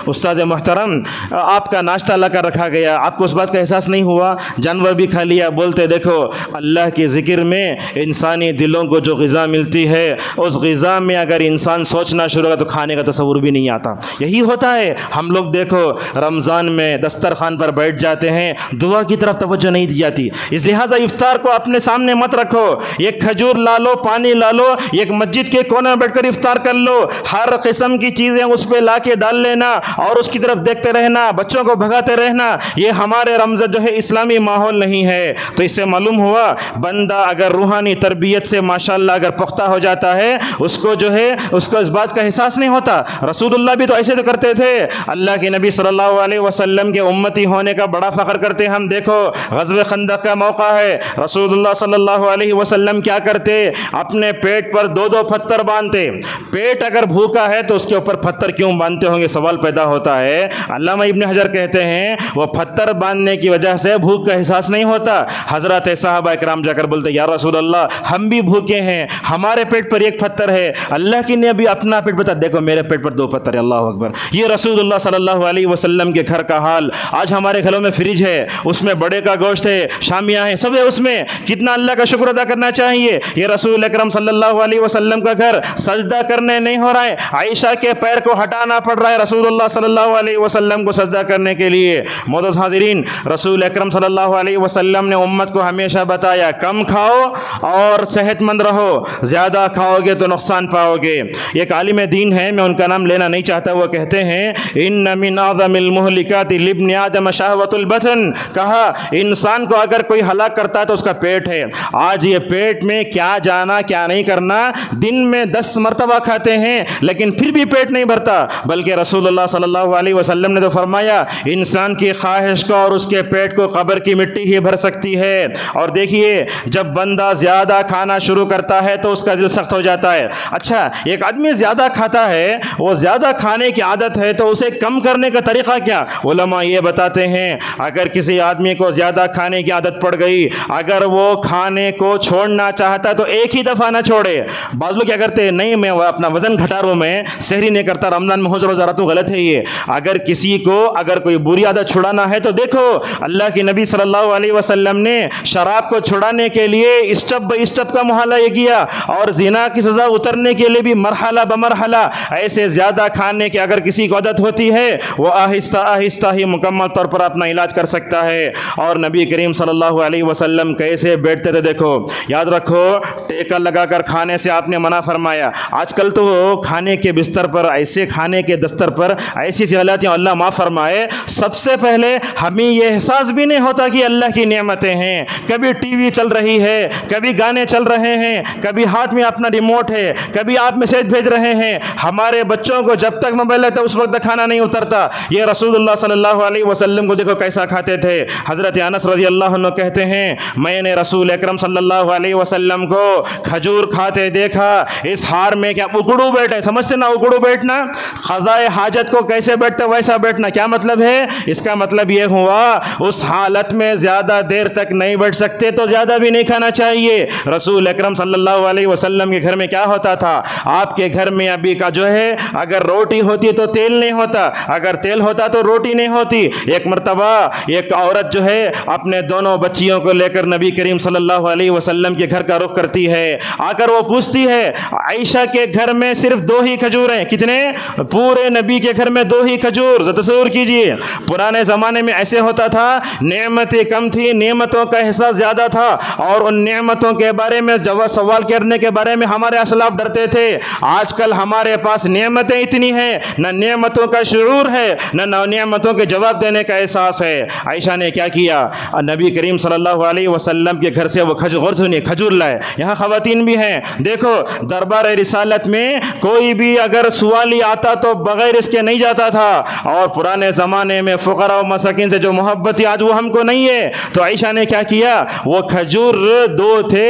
उस्ताद मोहतरम आपका नाश्ता ला कर रखा गया, आपको उस बात का एहसास नहीं हुआ? जानवर भी खा लिया। बोलते, देखो अल्लाह के ज़िक्र में इंसानी दिलों को जो ग़िज़ा मिलती है, उस ग़िज़ा में अगर इंसान सोचना शुरू होगा तो खाने का तसव्वुर भी नहीं आता। यही होता है। हम लोग देखो रमज़ान में दस्तरखान पर बैठ जाते हैं, दुआ की तरफ तवज्जो नहीं दी जाती। इस लिहाजा इफ्तार को अपने सामने मत रखो। एक खजूर ला लो, पानी ला लो, एक मस्जिद के कोने में बैठकर इफ्तार कर लो। हर किस्म की चीज़ें उस पर ला के डाल लेना और उसकी तरफ देखते रहना, बच्चों को भगाते रहना, ये हमारे रमज़ान जो है इस्लामी माहौल नहीं है। तो इससे मालूम हुआ, बंदा अगर रूहानी तरबियत से माशाअल्लाह अगर पुख्ता हो जाता है, उसको जो है उसको इस बात का एहसास नहीं होता। रसूलुल्लाह भी तो ऐसे तो करते थे। अल्लाह के नबी सल्लल्लाहु अलैहि वसल्लम के उम्मती होने का बड़ा फ़ख्र करते हम। देखो ग़ज़वे खंदक का मौका है, रसूलुल्लाह सल्लल्लाहु अलैहि वसल्लम क्या करते, अपने पेट पर 2-2 पत्थर बांधते। पेट अगर भूखा है तो उसके ऊपर पत्थर क्यों बांधते होंगे, सवाल पैदा होता है। अल्लामा इब्न हजर कहते हैं, वो पत्थर बांधने की वजह से भूख का एहसास नहीं होता। हज़रत सहाबा इकराम जाकर बोलते, या रसूल अल्लाह हम भी भूखे हैं, हमारे पेट पर 1 पत्थर है। अल्लाह की ने भी अपना पेट बता, देखो मेरे पेट पर 2 पत्थर है। अल्लाह अकबर। ये रसूलुल्लाह सल्लल्लाहु अलैहि वसल्लम के घर का हाल। आज हमारे घरों में फ्रिज है, उसमें बड़े का गोश्त है, शामियाँ हैं, सब है उसमें। कितना अल्लाह का शुक्र अदा करना चाहिए। ये रसूल अकरम सल्लल्लाहु अलैहि वसल्लम का घर, सजदा करने नहीं हो रहा है, आयशा के पैर को हटाना पड़ रहा है रसूलुल्लाह सल्लल्लाहु अलैहि वसल्लम को सजदा करने के लिए। मोअज़्ज़ज़ हाज़िरीन, रसूल अकरम सल्लल्लाहु अलैहि वसल्लम ने उम्मत को हमेशा बताया कम खाओ और सेहतमंद रहो, ज़्यादा खाओगे तो नुकसान पाओगे। एक आलिम दीन है, मैं उनका नाम लेना नहीं चाहता, वो कहते हैं इन्न मिन आज़मिल मुहलिकाति लिब्नि आदम शहवतुल बतन, कहा इंसान को अगर कोई हलाक करता है तो उसका पेट है। आज ये पेट में क्या जाना क्या नहीं करना, दिन में 10 मरतबा खाते हैं लेकिन फिर भी पेट नहीं भरता, बल्कि रसूलुल्लाह सल्लल्लाहु अलैहि वसल्लम ने तो फरमाया इंसान की ख्वाहिश को और उसके पेट को कब्र की मिट्टी ही भर सकती है। और देखिए जब बंदा ज़्यादा खाना शुरू करता है तो उसका दिल सख्त हो जाता है। अच्छा, एक आदमी ज़्यादा खाता है, वो ज़्यादा खाने की आदत है, तो उसे कम करने का तरीक़ा क्या? उलमा ये बताते हैं अगर किसी आदमी को ज़्यादा खाने की आदत पड़ गई, अगर वो खाने को छोड़ना चाहता तो एक ही दफ़ा ना छोड़े। बाज़ लोग क्या करते हैं, नहीं मैं अपना वज़न घटा रहा हूँ, मैं सहरी नहीं करता, रमज़ान में रोज़ा रहा हूँ, गलत है ये। अगर किसी को अगर कोई बुरी आदत छुड़ाना है तो देखो अल्लाह के नबी सल्लल्लाहु अलैहि वसल्लम ने शराब को छुड़ाने के लिए स्टेप बाई स्टेप का मुहल्ला ये किया, और ज़िना की सज़ा उतरने के लिए भी मरहला बमरहला। ऐसे ज़्यादा खाने की अगर किसी को आदत होती है वो आहिस्ता आहिस्ता ही मुकम्मल तौर पर अपना इलाज कर सकता है। और नबी करीम सल्लल्लाहु अलैहि वसल्लम कैसे बैठते थे देखो, याद रखो टेका लगाकर खाने से आपने मना फरमाया। आजकल तो खाने के बिस्तर पर, ऐसे खाने के दस्तर पर ऐसी सी गलतियाँ, अल्लाह माफ़ फरमाए। सबसे पहले हमें ये एहसास भी नहीं होता कि अल्लाह की नेमतें हैं। कभी टीवी चल रही है, कभी गाने चल रहे हैं, कभी हाथ में अपना रिमोट है, कभी आप मैसेज भेज रहे हैं। हमारे बच्चों को जब तक मोबाइल है तो उस वक्त खाना नहीं उतरता। ये रसूलुल्लाह सल्लल्लाहु अलैहि वसल्लम को देखो कैसा खाते थे। हज़रत अनस रज़ियल्लाहु अन्हु कहते हैं मैंने रसूल अकरम सल्लल्लाहु अलैहि वसल्लम को खजूर खाते देखा। इस हार में क्या उकड़ू बैठे, समझते ना उकड़ू बैठना, ख़ज़ाए हाजत को कैसे बैठते वैसा बैठना। क्या मतलब है इसका? मतलब ये हुआ उस हालत में ज़्यादा देर तक नहीं बैठ सकते तो ज़्यादा भी नहीं खाना चाहिए। रसूल अकरम सल्लल्लाहु अलैहि वसल्लम के घर में क्या होता था, आपके घर में अभी का जो है अगर रोटी होती तो तेल नहीं होता, अगर तेल होता तो रोटी नहीं होती। एक मरतबा एक औरत जो है अपने दोनों बच्चियों को लेकर नबी करीम सल्लल्लाहु अलैहि वसल्लम के घर का रुख करती है। आकर वो पूछती है आयशा के घर में सिर्फ 2 ही खजूर हैं। कितने? पूरे नबी के घर में 2 ही खजूर। तस्वीर कीजिए, पुराने ज़माने में ऐसे होता था, नेमतें कम थी, नेमतों का एहसास ज़्यादा था, और उन नेमतों के बारे में जब सवाल करने के बारे में हमारे असलाफ डरते थे। आजकल हमारे पास नेमतें इतनी हैं, न नेमतों का शुरूर है, न नेमतों के जवाब देने का एहसास है। आयशा ने क्या किया, नबी करीम सल्लल्लाहु अलैहि वसल्लम के घर से वो खजूर सुनिए खजूर लाए। यहाँ ख़वातीन भी हैं, देखो दरबार रिसालत में कोई भी अगर सवाली आता तो बगैर इसके नहीं जाता था। और पुराने ज़माने में फ़ुक़रा और मसाकिन से जो मोहब्बत आज वो हमको नहीं है। तो आयशा ने क्या किया, वो खजूर 2 थे,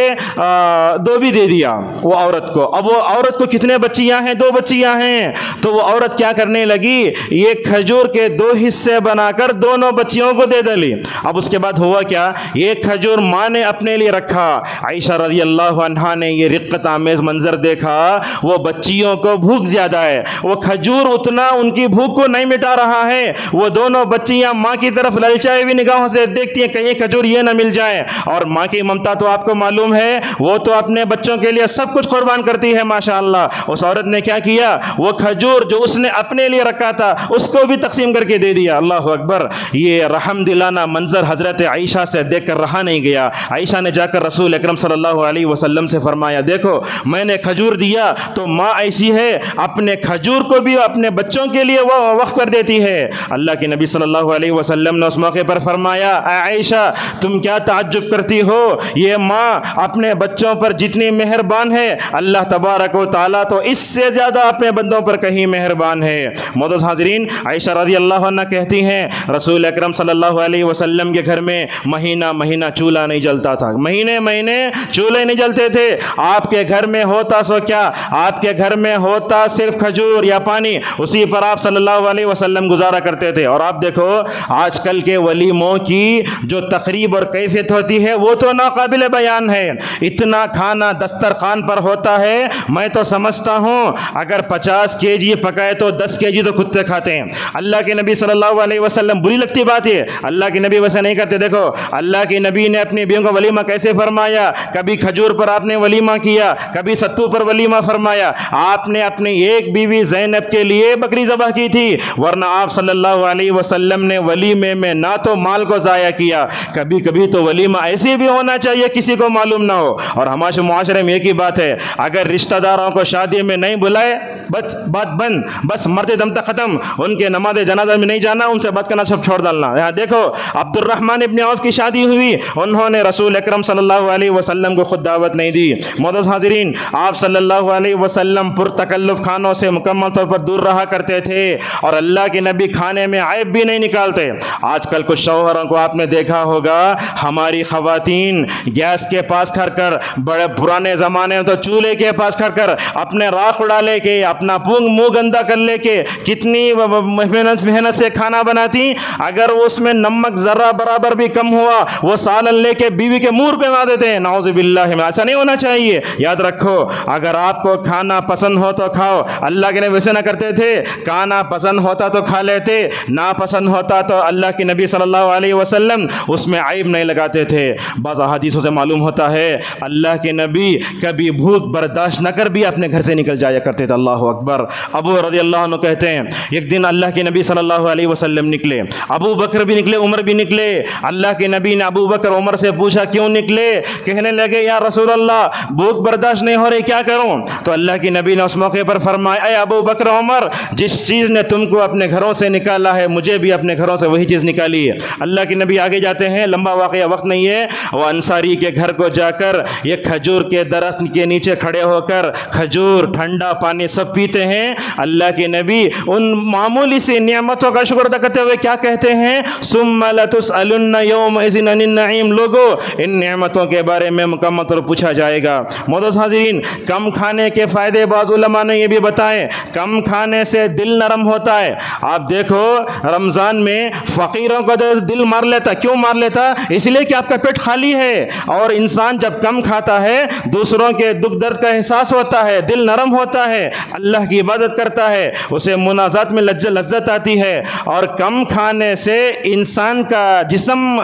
2 भी दे दिया वो औरत को। अब वो औरत को कितने बच्चियां हैं? 2 बच्चियां हैं। तो वो औरत क्या करने लगी, ये खजूर के 2 हिस्से बनाकर दोनों बच्चियों को दे डाली। अब उसके बाद हुआ क्या, ये खजूर माँ ने अपने लिए रखा। आयशा रज़ियल्लाहु अन्हा ने ये रिक़्क़त आमेज़ मंजर देखा, वो बच्चियों को भूख ज़्यादा है, वो खजूर उतना उनकी भूख को नहीं मिटा रहा है। वो दोनों बच्चियां माँ की तरफ ललचाई हुई निगाहों से देखती हैं कहीं खजूर ये ना मिल जाए। और माँ की ममता तो आपको मालूम है, वो तो अपने बच्चों के लिए सब कुछ कुर्बान करती है माशाअल्लाह। उस औरत ने क्या किया, वो खजूर जो उसने अपने लिए रखा था उसको भी तकसीम करके दे दिया। अल्लाह अकबर। ये रहम दिलाना मंजर हज़रत आयशा से देख कर रहा नहीं गया। आयशा ने जाकर रसूल अकरम सल्लल्लाहु अलैहि वसल्लम से फरमाया, देखो मैंने खजूर दिया तो माँ ऐसी है, अपने खजूर को भी अपने बच्चों के लिए वो वक्फ कर देती है। अल्लाह के नबी सल्लल्लाहु अलैहि वसल्लम ने उस मौके पर फरमाया, आयशा तुम क्या ताज्जुब करती हो, ये माँ अपने बच्चों पर जितनी मेहरबान है, अल्लाह तबारक व तआला तो इससे ज़्यादा अपने बंदों पर कहीं मेहरबान है। मोअज़्ज़ज़ हाज़रीन, आयशा रज़ियल्लाहु अन्हा कहती हैं रसूल अकरम सल्लल्लाहु अलैहि वसल्लम के घर में महीना महीना चूल्हा नहीं जलता था, महीने महीने चूल्हे नहीं जलते थे। आपके घर में होता सो क्या, आपके घर में होता सिर्फ खजूर या पानी, उसी पर आप सल्लल्लाहु अलैहि वसल्लम गुजारा करते थे। और आप देखो आजकल के वलीमों की जो तकरीब और कैफियत होती है वो तो नाकाबिल बयान है। इतना खाना दस्तरखान पर होता है, मैं तो समझता हूँ अगर 50 केजी पकाए तो 10 केजी तो कुत्ते खाते हैं। अल्लाह के नबी सल्लल्लाहु अलैहि वसल्लम, बुरी लगती बात है, अल्लाह के नबी वैसा नहीं करते। देखो अल्लाह के नबी ने अपनी बीवियों का वलीमा कैसे फरमाया, कभी खजूर पर आपने वलीमा किया, कभी सत्तू पर वलीमा फरमाया। आपने अपनी एक बीवी ज़ैनब के लिए बकरी ज़बह की थी, वरना आप सल्लल्लाहु अलैहि वसल्लम ने वलीमे में ना तो माल को ज़ाया किया, कभी कभी कभी तो वलीमा ऐसे भी होना चाहिए किसी को मालूम ना हो। और हमारे मुआशरे में एक ही बात है, अगर रिश्तेदारों को शादी में नहीं बुलाए बस बात बंद, बस मरते दम तक ख़त्म, उनके नमाज जनाजा में नहीं जाना, उनसे बात करना सब छोड़ डालना। यहाँ देखो अब्दुर्रहमान इब्न औफ की शादी हुई, उन्होंने रसूल अकरम सल्लल्लाहु अलैहि वसल्लम को खुद दावत नहीं दी। मोअज़्ज़ज़ हाज़िरीन, आप सल्लल्लाहु अलैहि वसल्लम पुरतकल्लुफ़ खानों से मुकम्मल तौर पर दूर रहा करते थे और अल्लाह के नबी खाने में ऐब भी नहीं निकालते। आजकल कुछ शौहरों को आपने देखा होगा, हमारी ख़वातीन गैस के पास खड़ कर, बड़े पुराने ज़माने में तो चूल्हे के पास खड़ कर अपने राख उड़ा लेके, अपना मुंह गंदा कर लेके कितनी मेहनत से खाना बनाती, अगर उसमें नमक ज़रा बराबर भी कम हुआ वो सालन लेके बीवी के मुंह पे मार देते हैं। नाउज़ुबिल्लाह, ऐसा नहीं होना चाहिए। याद रखो, अगर आपको खाना पसंद हो तो खाओ, अल्लाह के नबी वैसे ना करते थे, खाना पसंद होता तो खा लेते, ना पसंद होता तो अल्लाह के नबी सल्लल्लाहु अलैहि वसल्लम उसमें ऐब नहीं लगाते थे। बाज़ हदीसों से मालूम होता है अल्लाह के नबी कभी भूख बर्दाश्त न कर भी अपने घर से निकल जाया करते थे। अल्लाह अकबर। अबू रज़ियल्लाहु अन्हु कहते हैं, एक दिन अल्लाह के नबी सल्लल्लाहु अलैहि वसल्लम निकले, अबू बकर भी निकले, उमर भी निकले। अल्लाह के नबी ने अबू बकर उमर से पूछा क्यों निकले? कहने लगे या रसूल अल्लाह, भूख बर्दाश्त नहीं हो रही, क्या करूं? तो अल्लाह के नबी ने उस मौके पर फरमाया, ऐ अबू बकर उमर, जिस चीज़ ने तुमको अपने घरों से निकाला है, मुझे भी अपने घरों से वही चीज़ निकाली है। अल्लाह के नबी आगे जाते हैं, लंबा वाक़या वक्त नहीं है, वो अंसारी के घर को जाकर ये खजूर के दरख्त के नीचे खड़े होकर खजूर, ठंडा पानी सब पीते हैं। अल्लाह के नबी उन मामूली सी नियामतों का शुक्र अदा करते हुए क्या कहते हैं, सुम्मा लतुसअलुन्ना यौमइज़िन अनिन नईम, लोगों इन नियामतों के बारे में मुकम्मल तौर पूछा जाएगा। मोअज़्ज़ज़ हाज़िरीन, कम खाने के फ़ायदे बाज़ उलमा ने ये भी बताए, कम खाने से दिल नरम होता है। आप देखो रमज़ान में फ़कीरों का दिल मार लेता, क्यों मार लेता? इसलिए कि आपका पेट खाली है, और इंसान जब कम खाता है दूसरों के दुख दर्द का एहसास होता है, दिल नरम होता है, अल्लाह की इबादत करता है, उसे मुनाजात में लज्जत आती है। और कम खाने से इंसान का जिस्म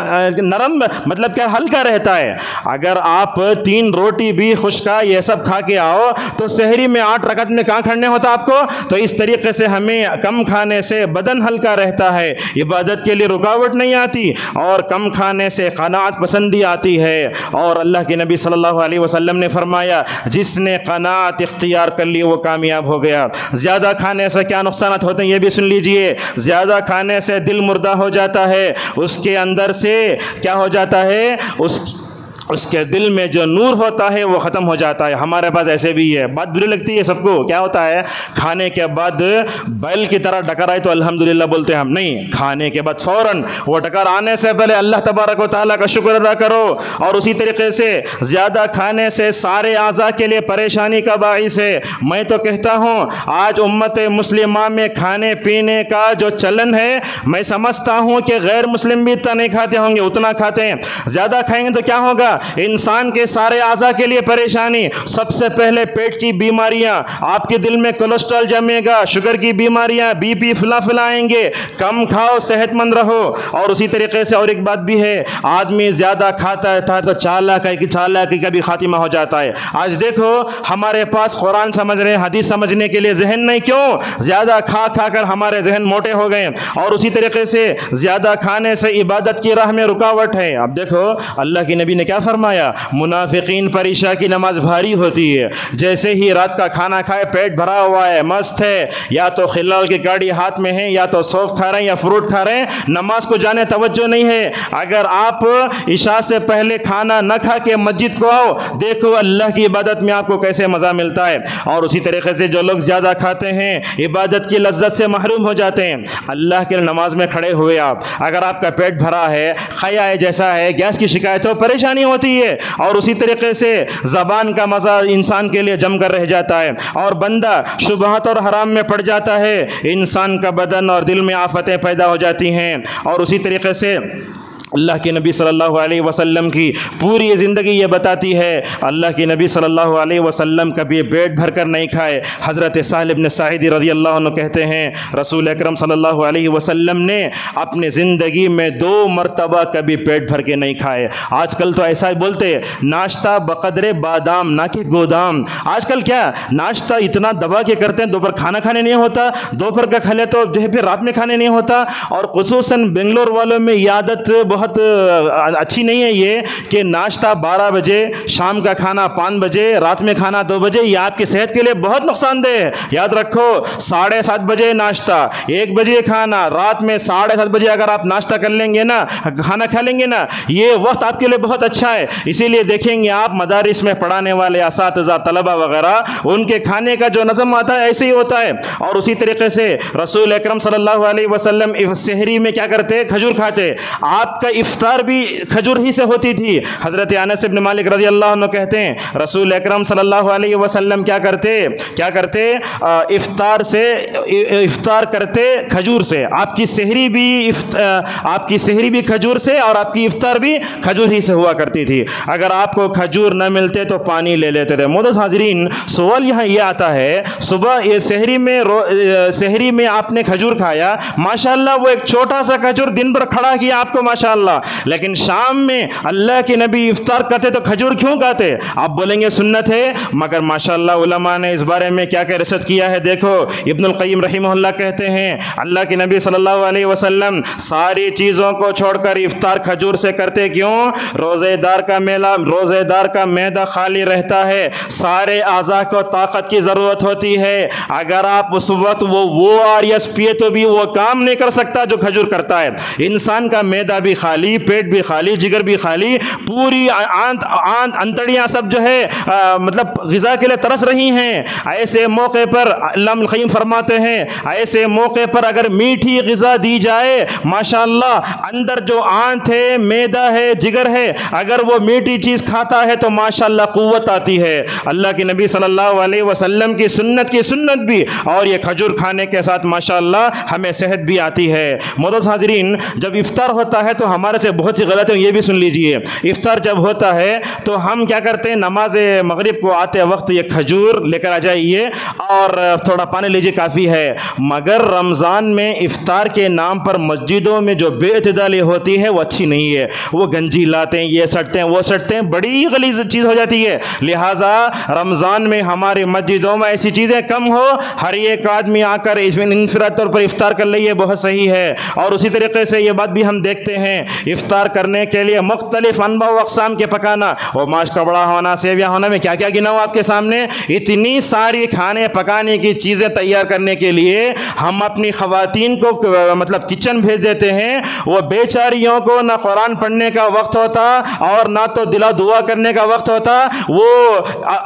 नरम मतलब क्या हल्का रहता है। अगर आप 3 रोटी भी खुश्का ये सब खा के आओ तो सहरी में 8 रकात में कहाँ खड़ने होता आपको? तो इस तरीके से हमें कम खाने से बदन हल्का रहता है, इबादत के लिए रुकावट नहीं आती, और कम खाने से क़नाअत पसंदी आती है। और अल्लाह के नबी सल्लल्लाहु अलैहि वसल्लम ने फरमाया, जिसने क़नाअत इख्तियार कर ली वो कामयाब हो गया। ज़्यादा खाने से क्या नुकसान होते हैं ये भी सुन लीजिए। ज़्यादा खाने से दिल मुर्दा हो जाता है, उसके अंदर से क्या हो जाता है, उसके दिल में जो नूर होता है वो ख़त्म हो जाता है। हमारे पास ऐसे भी है, बात बुरी लगती है सबको, क्या होता है खाने के बाद बैल की तरह डकर आए तो अल्हम्दुलिल्लाह बोलते हैं हम, नहीं, खाने के बाद फ़ौरन वो डकर आने से पहले अल्लाह तबारक व तआला का शुक्र अदा करो। और उसी तरीके से ज़्यादा खाने से सारे आज़ा के लिए परेशानी का बाइस है। मैं तो कहता हूँ आज उम्मत मुस्लिमा में खाने पीने का जो चलन है, मैं समझता हूँ कि गैर मुस्लिम भी इतना नहीं खाते होंगे, उतना खाते हैं। ज़्यादा खाएंगे तो क्या होगा, इंसान के सारे आज़ा के लिए परेशानी। सबसे पहले पेट की बीमारियां, आपके दिल में कोलेस्ट्रॉल जमेगा, शुगर की बीमारियां, बीपी फुलाएंगे। कम खाओ, सेहतमंद रहो। और उसी तरीके से और एक बात भी है, आदमी ज़्यादा खाता है तो चालाकी का भी खातिमा हो जाता है। आज देखो हमारे पास कुरान समझने, हदीस समझने के लिए जहन नहीं, क्यों? ज़्यादा खा कर हमारे जहन मोटे हो गए। और उसी तरीके से ज़्यादा खाने से इबादत की राह में रुकावट है। अब देखो अल्लाह के नबी ने क्या फरमाया, मुनाफिकीन पर इशा की नमाज भारी होती है, जैसे ही रात का खाना खाए पेट भरा हुआ है, मस्त है, या तो खिलाल की गाड़ी हाथ में है, या तो सौफ खा रहे हैं या फ्रूट खा रहे हैं, नमाज को जाने तवज्जो नहीं है। अगर आप इशा से पहले खाना न खा के मस्जिद को आओ, देखो अल्लाह की इबादत में आपको कैसे मज़ा मिलता है। और उसी तरीके से जो लोग ज़्यादा खाते हैं इबादत की लज्जत से महरूम हो जाते हैं। अल्लाह के नमाज में खड़े हुए आप, अगर आपका पेट भरा है, खया जैसा है, गैस की शिकायत हो, परेशानी होती है। और उसी तरीके से ज़बान का मज़ा इंसान के लिए जम कर रह जाता है, और बंदा शुबहत और हराम में पड़ जाता है, इंसान का बदन और दिल में आफतें पैदा हो जाती हैं। और उसी तरीके से अल्लाह के नबी सल्लल्लाहु अलैहि वसल्लम की पूरी ज़िंदगी ये बताती है, अल्लाह के नबी सल्लल्लाहु अलैहि वसल्लम कभी पेट भर कर नहीं खाए। हज़रत साहिल इब्न साइदी रज़ियल्लाहु अन्हु कहते हैं, रसूल अकरम सल्लल्लाहु अलैहि वसल्लम ने अपनी ज़िंदगी में 2 मरतबा कभी पेट भर के नहीं खाए। आजकल तो ऐसा ही बोलते, नाश्ता बक़द्रे बादाम ना कि गोदाम। आजकल क्या नाश्ता इतना दबा के करते हैं, दोपहर खाना खाने नहीं होता, दोपहर का खा ले तो जो है फिर रात में खाने नहीं होता। और ख़ुसूसन बेंगलोर वालों में ये आदत बहुत बहुत अच्छी नहीं है ये कि नाश्ता 12 बजे, शाम का खाना 5 बजे, रात में खाना 2 बजे, ये आपकी सेहत के लिए बहुत नुकसानदेह है। याद रखो 7:30 बजे नाश्ता, 1 बजे खाना, रात में 7:30 बजे अगर आप नाश्ता कर लेंगे ना, खाना खा लेंगे ना, ये वक्त आपके लिए बहुत अच्छा है। इसीलिए देखेंगे आप मदारिस में पढ़ाने वाले असातिज़ा, तलबा वगैरह, उनके खाने का जो नज़म आता है ऐसे ही होता है। और उसी तरीके से रसूल अकरम सल्लल्लाहु अलैहि वसल्लम सहरी में क्या करते, खजूर खाते। आपका इफ्तार भी खजूर ही से होती थी। हज़रत अनस इब्न मालिक रज़ी अल्लाह अन्हु कहते हैं रसूल अकरम सल्लल्लाहु अलैहि वसल्लम क्या करते इफ्तार करते खजूर से। आपकी सहरी भी खजूर से और आपकी इफ्तार भी खजूर ही से हुआ करती थी। अगर आपको खजूर न मिलते तो पानी ले लेते थे। मोअज़्ज़िज़ हाज़रीन, सवाल यहाँ ये आता है, सुबह ये सहरी में आपने खजूर खाया, माशाअल्लाह वो एक छोटा सा खजूर दिन भर खड़ा किया आपको माशाअल्लाह, लेकिन शाम में अल्लाह के नबी इफ्तार करते तो खजूर क्यों खाते? आप बोलेंगे सुन्नत है, मगर माशाअल्लाह उलमा ने इस बारे में क्या क्या रिसर्च किया है। देखो इब्नुल क़य्यिम रहमहुल्लाह कहते हैं अल्लाह के नबी सल्लल्लाहु अलैहि वसल्लम सारी चीज़ों को छोड़कर इफ्तार खजूर से करते। क्यों? रोज़ेदार का मैदा खाली रहता है, सारे आज़ा को ताकत की ज़रूरत होती है। अगर आप उस वक्त वो आरएस पिए तो भी वो काम नहीं कर सकता जो खजूर करता है। इंसान का मैदा भी खाली, पेट भी खाली, जिगर भी खाली, पूरी अंतड़ियाँ सब जो है मतलब ग़िज़ा के लिए तरस रही हैं। ऐसे मौके पर अल्लामा इब्नुल क़य्यिम फरमाते हैं, ऐसे मौके पर अगर मीठी ग़िज़ा दी जाए, माशाअल्लाह अंदर जो आंत है, मैदा है, जिगर है, अगर वो मीठी चीज़ खाता है तो माशाअल्लाह क़ुव्वत आती है। अल्लाह के नबी सल्लल्लाहु अलैहि वसल्लम की सुन्नत भी, और ये खजूर खाने के साथ माशाअल्लाह हमें सेहत भी आती है। मोअज़्ज़िज़ हाज़रीन, जब इफ्तार होता है तो हमारे से बहुत सी गलतियाँ, ये भी सुन लीजिए। इफ्तार जब होता है तो हम क्या करते हैं, नमाज मगरिब को आते वक्त ये खजूर लेकर आ जाइए और थोड़ा पानी लीजिए, काफ़ी है। मगर रमज़ान में इफ्तार के नाम पर मस्जिदों में जो बेइतदाली होती है वो अच्छी नहीं है। वो गंजी लाते हैं, ये सटते हैं, वो सटते हैं, बड़ी गलीज़ चीज़ हो जाती है। लिहाजा रमज़ान में हमारी मस्जिदों में ऐसी चीज़ें कम हो, हर एक आदमी आकर इसमें इंफराद तौर पर इफ्तार कर ले, ये बहुत सही है। और उसी तरीके से ये बात भी हम देखते हैं, इफ्तार करने के लिए मुख्तलिफ अनवा व अक़साम के पकाना, और माश का बड़ा होना, सेवियाँ होना, में क्या क्या गिना हो आपके सामने, इतनी सारी खाने पकाने की चीज़ें तैयार करने के लिए हम अपनी ख़वातीन को मतलब किचन भेज देते हैं। वो बेचारियों को ना कुरान पढ़ने का वक्त होता और ना तो दिला दुआ करने का वक्त होता। वो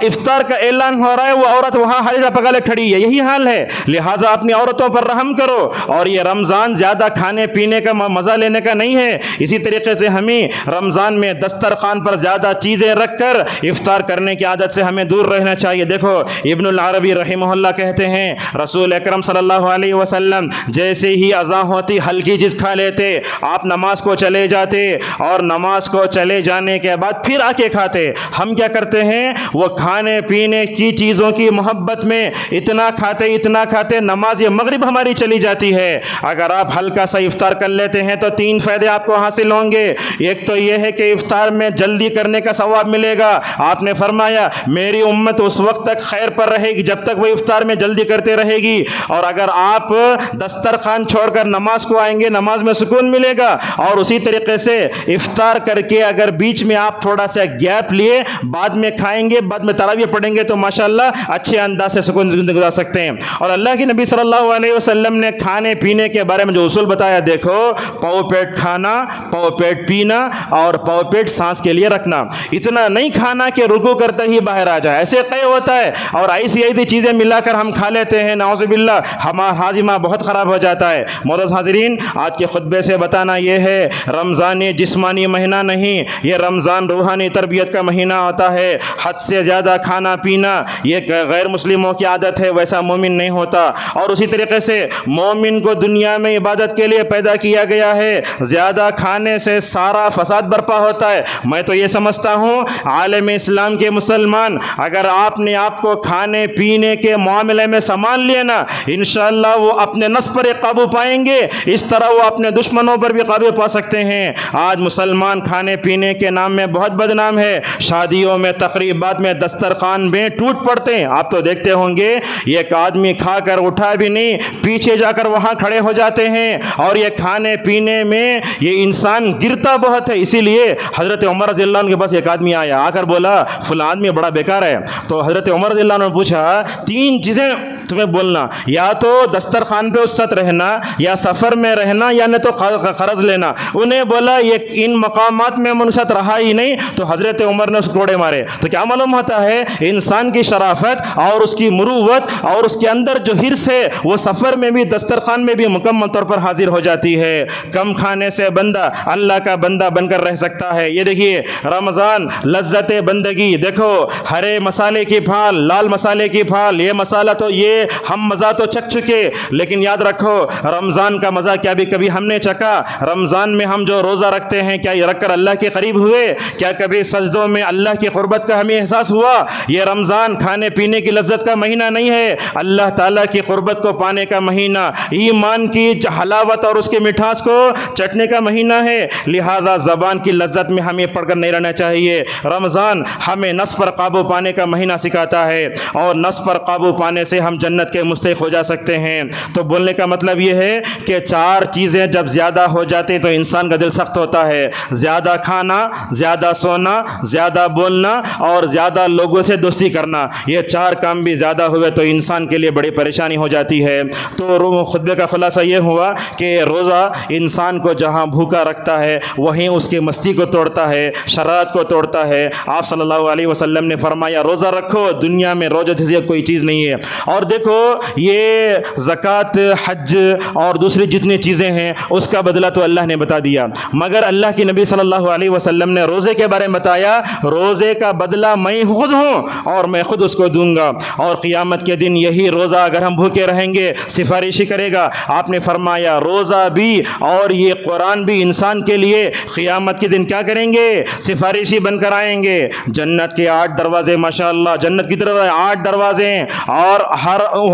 इफ्तार का ऐलान हो रहा है, वो औरत वहाँ हालिया पका ले खड़ी है, यही हाल है। लिहाजा अपनी औरतों पर रहम करो। और ये रमज़ान ज़्यादा खाने पीने का मज़ा लेने का नहीं है। इसी तरीके से हमें रमज़ान में दस्तरखान पर ज़्यादा चीज़ें रख कर इफ्तार करने की आदत से हमें दूर रहना चाहिए। देखो इब्नुल अरबी रहमहुल्लाह कहते हैं रसूल अकरम सल्लल्लाहु अलैहि वसल्लम जैसे ही अज़ान होती हल्की चीज़ खा लेते, आप नमाज को चले जाते और नमाज को चले जाने के बाद फिर आके खाते। हम क्या करते हैं, वो खाने पीने की चीज़ों की मोहब्बत में इतना खाते नमाज मगरिब हमारी चली जाती है। अगर आप हल्का सा इफ्तार कर लेते हैं तो 3 फ़ायदे आपको हासिल होंगे। एक तो यह है कि इफ्तार में जल्दी करने का सवाब मिलेगा। आपने फरमाया मेरी उम्मत उस वक्त तक खैर पर रहेगी जब तक वो इफ्तार में जल्दी करते रहेगी। और अगर आप दस्तरखान छोड़कर नमाज को आएंगे, नमाज में सुकून मिलेगा। और उसी तरीके से इफ्तार करके अगर बीच में आप थोड़ा सा गैप लिए बाद में खाएंगे, बाद में तरावीह पढ़ेंगे तो माशाअल्लाह अच्छे अंदाज से सुकून ज़िंदगी गुजार सकते हैं। और अल्लाह के नबी सल्लल्लाहु अलैहि वसल्लम ने खाने पीने के बारे में जो उसूल बताया, देखो पाव पेट खाना, पाव पेट पीना और पाव पेट सांस के लिए रखना। इतना नहीं खाना कि रुकू करते ही बाहर आ जाए, ऐसे तय होता है। और ऐसी चीज़ें मिलाकर हम खा लेते हैं, नाउज़ुबिल्लाह, हमारा हाजिमा बहुत ख़राब हो जाता है। मोअज़्ज़िज़ हाज़रीन, आज के खुतबे से बताना यह है, रमज़ान ये जिस्मानी महीना नहीं, ये रमज़ान रूहानी तरबियत का महीना होता है। हद से ज़्यादा खाना पीना ये गैर मुस्लिमों की आदत है, वैसा मोमिन नहीं होता। और उसी तरीके से मोमिन को दुनिया में इबादत के लिए पैदा किया गया है। ज़्यादा खाने से सारा फसाद बर्पा होता है। मैं तो ये समझता हूँ आलम इस्लाम के मुसलमान अगर आपने आपको खाने पीने के मामले में संभाल लिया ना, इंशाअल्लाह वो अपने नफ्स पर काबू पाएंगे, इस तरह वो अपने दुश्मनों पर भी काबू पा सकते हैं। आज मुसलमान खाने पीने के नाम में बहुत बदनाम है। शादियों में, तकरीबात में, दस्तरखान में टूट पड़ते हैं। आप तो देखते होंगे एक आदमी खाकर उठा भी नहीं, पीछे जाकर वहाँ खड़े हो जाते हैं। और ये खाने पीने में ये इंसान गिरता बहुत है। इसीलिए हज़रत उमर रज़ियल्लाहु अन्हु के पास एक आदमी आया, आकर बोला फलां आदमी बड़ा बेकार है। तो हज़रत उमर रज़ियल्लाहु अन्हु ने पूछा, तीन चीज़ें तुम्हें बोलना, या तो दस्तरखान पे उस साथ रहना, या सफ़र में रहना, या नहीं तो क़र्ज़ लेना। उन्हें बोला ये इन मकामात में मैं उनके साथ रहा ही नहीं। तो हज़रत उमर ने उसको कोड़े मारे। तो क्या मालूम होता है, इंसान की शराफत और उसकी मुरुवत और उसके अंदर जो हिर्स है वो सफ़र में भी दस्तरखान में भी मुकम्मल तौर पर हाजिर हो जाती है। कम खाने से बंदा अल्लाह का बंदा बनकर रह सकता है। ये देखिए रमज़ान लज्जत बंदगी, देखो हरे मसाले की फाल, लाल मसाले की फाल, ये मसाला तो ये हम मज़ा तो चख चुके, लेकिन याद रखो रमज़ान का मज़ा क्या भी कभी हमने चखा? रमज़ान में हम जो रोज़ा रखते हैं क्या ये रखकर अल्लाह के करीब हुए? क्या कभी सजदों में अल्लाह की क़ुर्बत का हमें एहसास हुआ? ये रमज़ान खाने पीने की लज्जत का महीना नहीं है, अल्लाह ताला की क़ुर्बत को पाने का महीना, ईमान की हलावत और उसकी मिठास को चटने का महीना है। लिहाजा ज़बान की लज्जत में हमें पड़कर नहीं रहना चाहिए। रमज़ान हमें नफ्स पर काबू पाने का महीना सिखाता है, और नफ्स पर काबू पाने से हम जन्नत के मुस्तहिक़ हो जा सकते हैं। तो बोलने का मतलब ये है कि चार चीज़ें जब ज़्यादा हो जाती तो इंसान का दिल सख्त होता है। ज़्यादा खाना, ज़्यादा सोना, ज़्यादा बोलना और ज़्यादा लोगों से दोस्ती करना, ये चार काम भी ज़्यादा हुए तो इंसान के लिए बड़ी परेशानी हो जाती है। तो खुतबे का खुलासा ये हुआ कि रोज़ा इंसान को जहाँ भूखा रखता है वहीं उसकी मस्ती को तोड़ता है, शरारत को तोड़ता है। आप सल्लल्लाहु अलैहि वसल्लम ने फरमाया रोज़ा रखो, दुनिया में रोज़ा जैसी कोई चीज़ नहीं है। और देखो ये ज़कात, हज और दूसरी जितनी चीज़ें हैं उसका बदला तो अल्लाह ने बता दिया, मगर अल्लाह के नबी सल्लल्लाहु अलैहि वसल्लम ने रोज़े के बारे में बताया, रोज़े का बदला मैं खुद हूँ और मैं खुद उसको दूंगा। और क़ियामत के दिन यही रोज़ा अगर हम भूखे रहेंगे सिफारिशी करेगा। आपने फरमाया रोज़ा भी और ये कुरान भी इंसान के लिए क़ियामत के दिन क्या करेंगे? सिफारिशी बनकर आएंगे। जन्नत के 8 दरवाजे, माशाअल्लाह जन्नत की तरफ 8 दरवाजे, और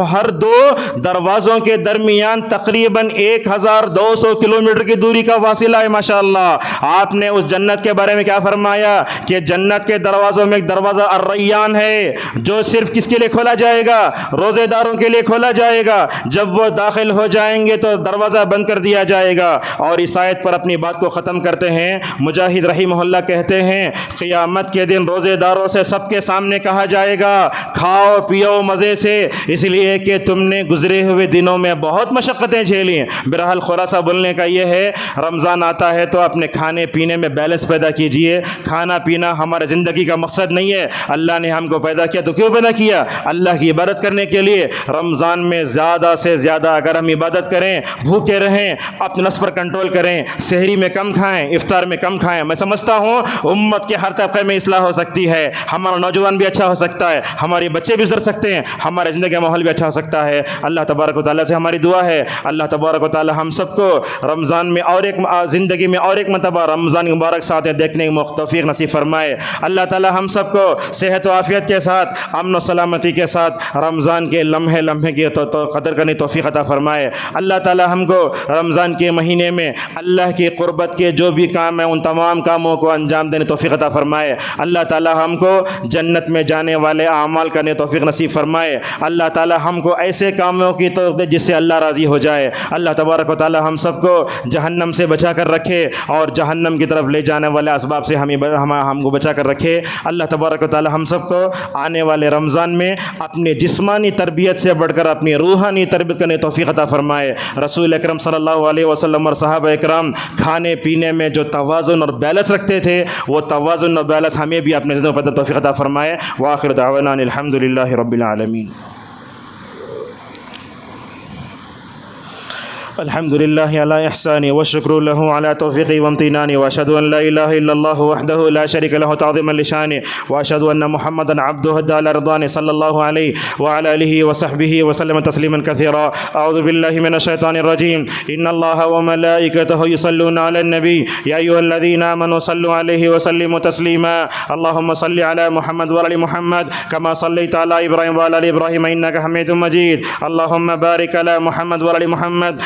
हर 2 दरवाज़ों के दरमियान तकरीबन 1200 किलोमीटर की दूरी का वासिला है। माशाअल्लाह आपने उस जन्नत के बारे में क्या फरमाया कि जन्नत के दरवाज़ों में एक दरवाज़ा अर्रय्यान है, जो सिर्फ किसके लिए खोला जाएगा? रोज़ेदारों के लिए खोला जाएगा। जब वो दाखिल हो जाएंगे तो दरवाज़ा बंद कर दिया जाएगा। और इस आयत पर अपनी बात को ख़त्म करते हैं मुजाहिद रहीमहुल्लाह, कहते हैं क़ियामत के दिन रोज़ेदारों से सबके सामने कहा जाएगा खाओ पियो मज़े से, इसलिए कि तुमने गुजरे हुए दिनों में बहुत मशक्क़तें झेली। बहरहाल खुलासा बोलने का ये है, रमज़ान आता है तो अपने खाने पीने में बैलेंस पैदा कीजिए। खाना पीना हमारे ज़िंदगी का मकसद नहीं है। अल्लाह ने हमको पैदा किया तो क्यों पैदा किया? अल्लाह की इबादत करने के लिए। रमज़ान में ज़्यादा से ज़्यादा अगर हम इबादत करें, भूखे रहें, अपने नफ्स पर कंट्रोल करें, सहरी में कम खाएं, इफ्तार में कम खाएं, मैं समझता हूँ उम्मत के हर तबके में इस्लाह हो सकती है। हमारा नौजवान भी अच्छा हो सकता है, हमारे बच्चे भी सुधर सकते हैं, हमारे ज़िंदगी का माहौल भी अच्छा हो सकता है। अल्लाह तबारक व तआला से हमारी दुआ है, अल्लाह तबारक व तआला हम सबको रमज़ान में और एक ज़िंदगी में और एक मरतबा रमज़ान मुबारक साथ देखने की तौफ़ीक़ नसीब फरमाए। अल्लाह ताला हम सबको सेहत व आफ़ियत के साथ, अमन व सलामती के साथ रमज़ान के लम्हे लम्हे की तो कदर करने की तौफ़ीक़ अता फरमाए। अल्लाह ताला हमको रमज़ान के महीने में अल्लाह की क़ुर्बत के जो भी काम है उन तमाम कामों को अंजाम देने तौफ़ीक़ अता फरमाए। अल्लाह ताला हमको जन्नत में जाने वाले आमाल करने तौफ़ीक़ नसीब फरमाए। अल्लाह ताला हमको ऐसे कामों की तो जिससे अल्लाह राज़ी हो जाए। अल्लाह तबारक व तआला हम सबको जहन्नम से बचा कर रखे और जहन्नम की तरफ ले जाने वाले असबाब से हमको बचा कर रखे। अल्लाह तबारक व तआला हम सबको आने वाले रमज़ान में अपनी जिस्मानी तरबियत से बढ़कर अपनी रूहानी तरबियत करने तौफ़ीक़ अता फरमाए। रसूल अकरम सल्लल्लाहु अलैहि वसल्लम और सहाबा इकराम खाने पीने में जो तवाज़ुन और बैलेंस रखते थे, वो तवाज़ुन और बैलेंस हमें भी अपने ज़िंदगी पर तौफ़ीक़ अता फरमाए। व आखिर दावाना अनिल हम्दुलिल्लाहि रब्बिल आलमीन। अल्हम्दुलिल्लाहि अला इहसानी व शुक्रु लहु अला तौफ़ीक़ी व इम्तिनानी व अशहदु अन ला इलाहा इल्लल्लाहु वहदहु ला शरीका लहु तअज़ीमन लिशानी व अशहदु अन्न मुहम्मदन अब्दुहु अला रिज़वानी सल्लल्लाहु अलैहि व अला आलिहि व सहबिहि व सल्लम तस्लीमन कसीरा। अऊज़ु बिल्लाहि मिनश शैतानिर रजीम। इन्नल्लाहा व मलाइकतहु युसल्लूना अलन नबी या अय्युहल्लज़ीना आमनू सल्लु अलैहि व सल्लिमू तस्लीमा। अल्लाहुम्मा सल्लि अला मुहम्मद व अला मुहम्मद कमा सल्लैता अला इब्राहीम व अला आलि इब्राहीम इन्नका हमीदुम मजीद। अल्लाहुम्मा बारिक अला मुहम्मद व अला मुहम्मद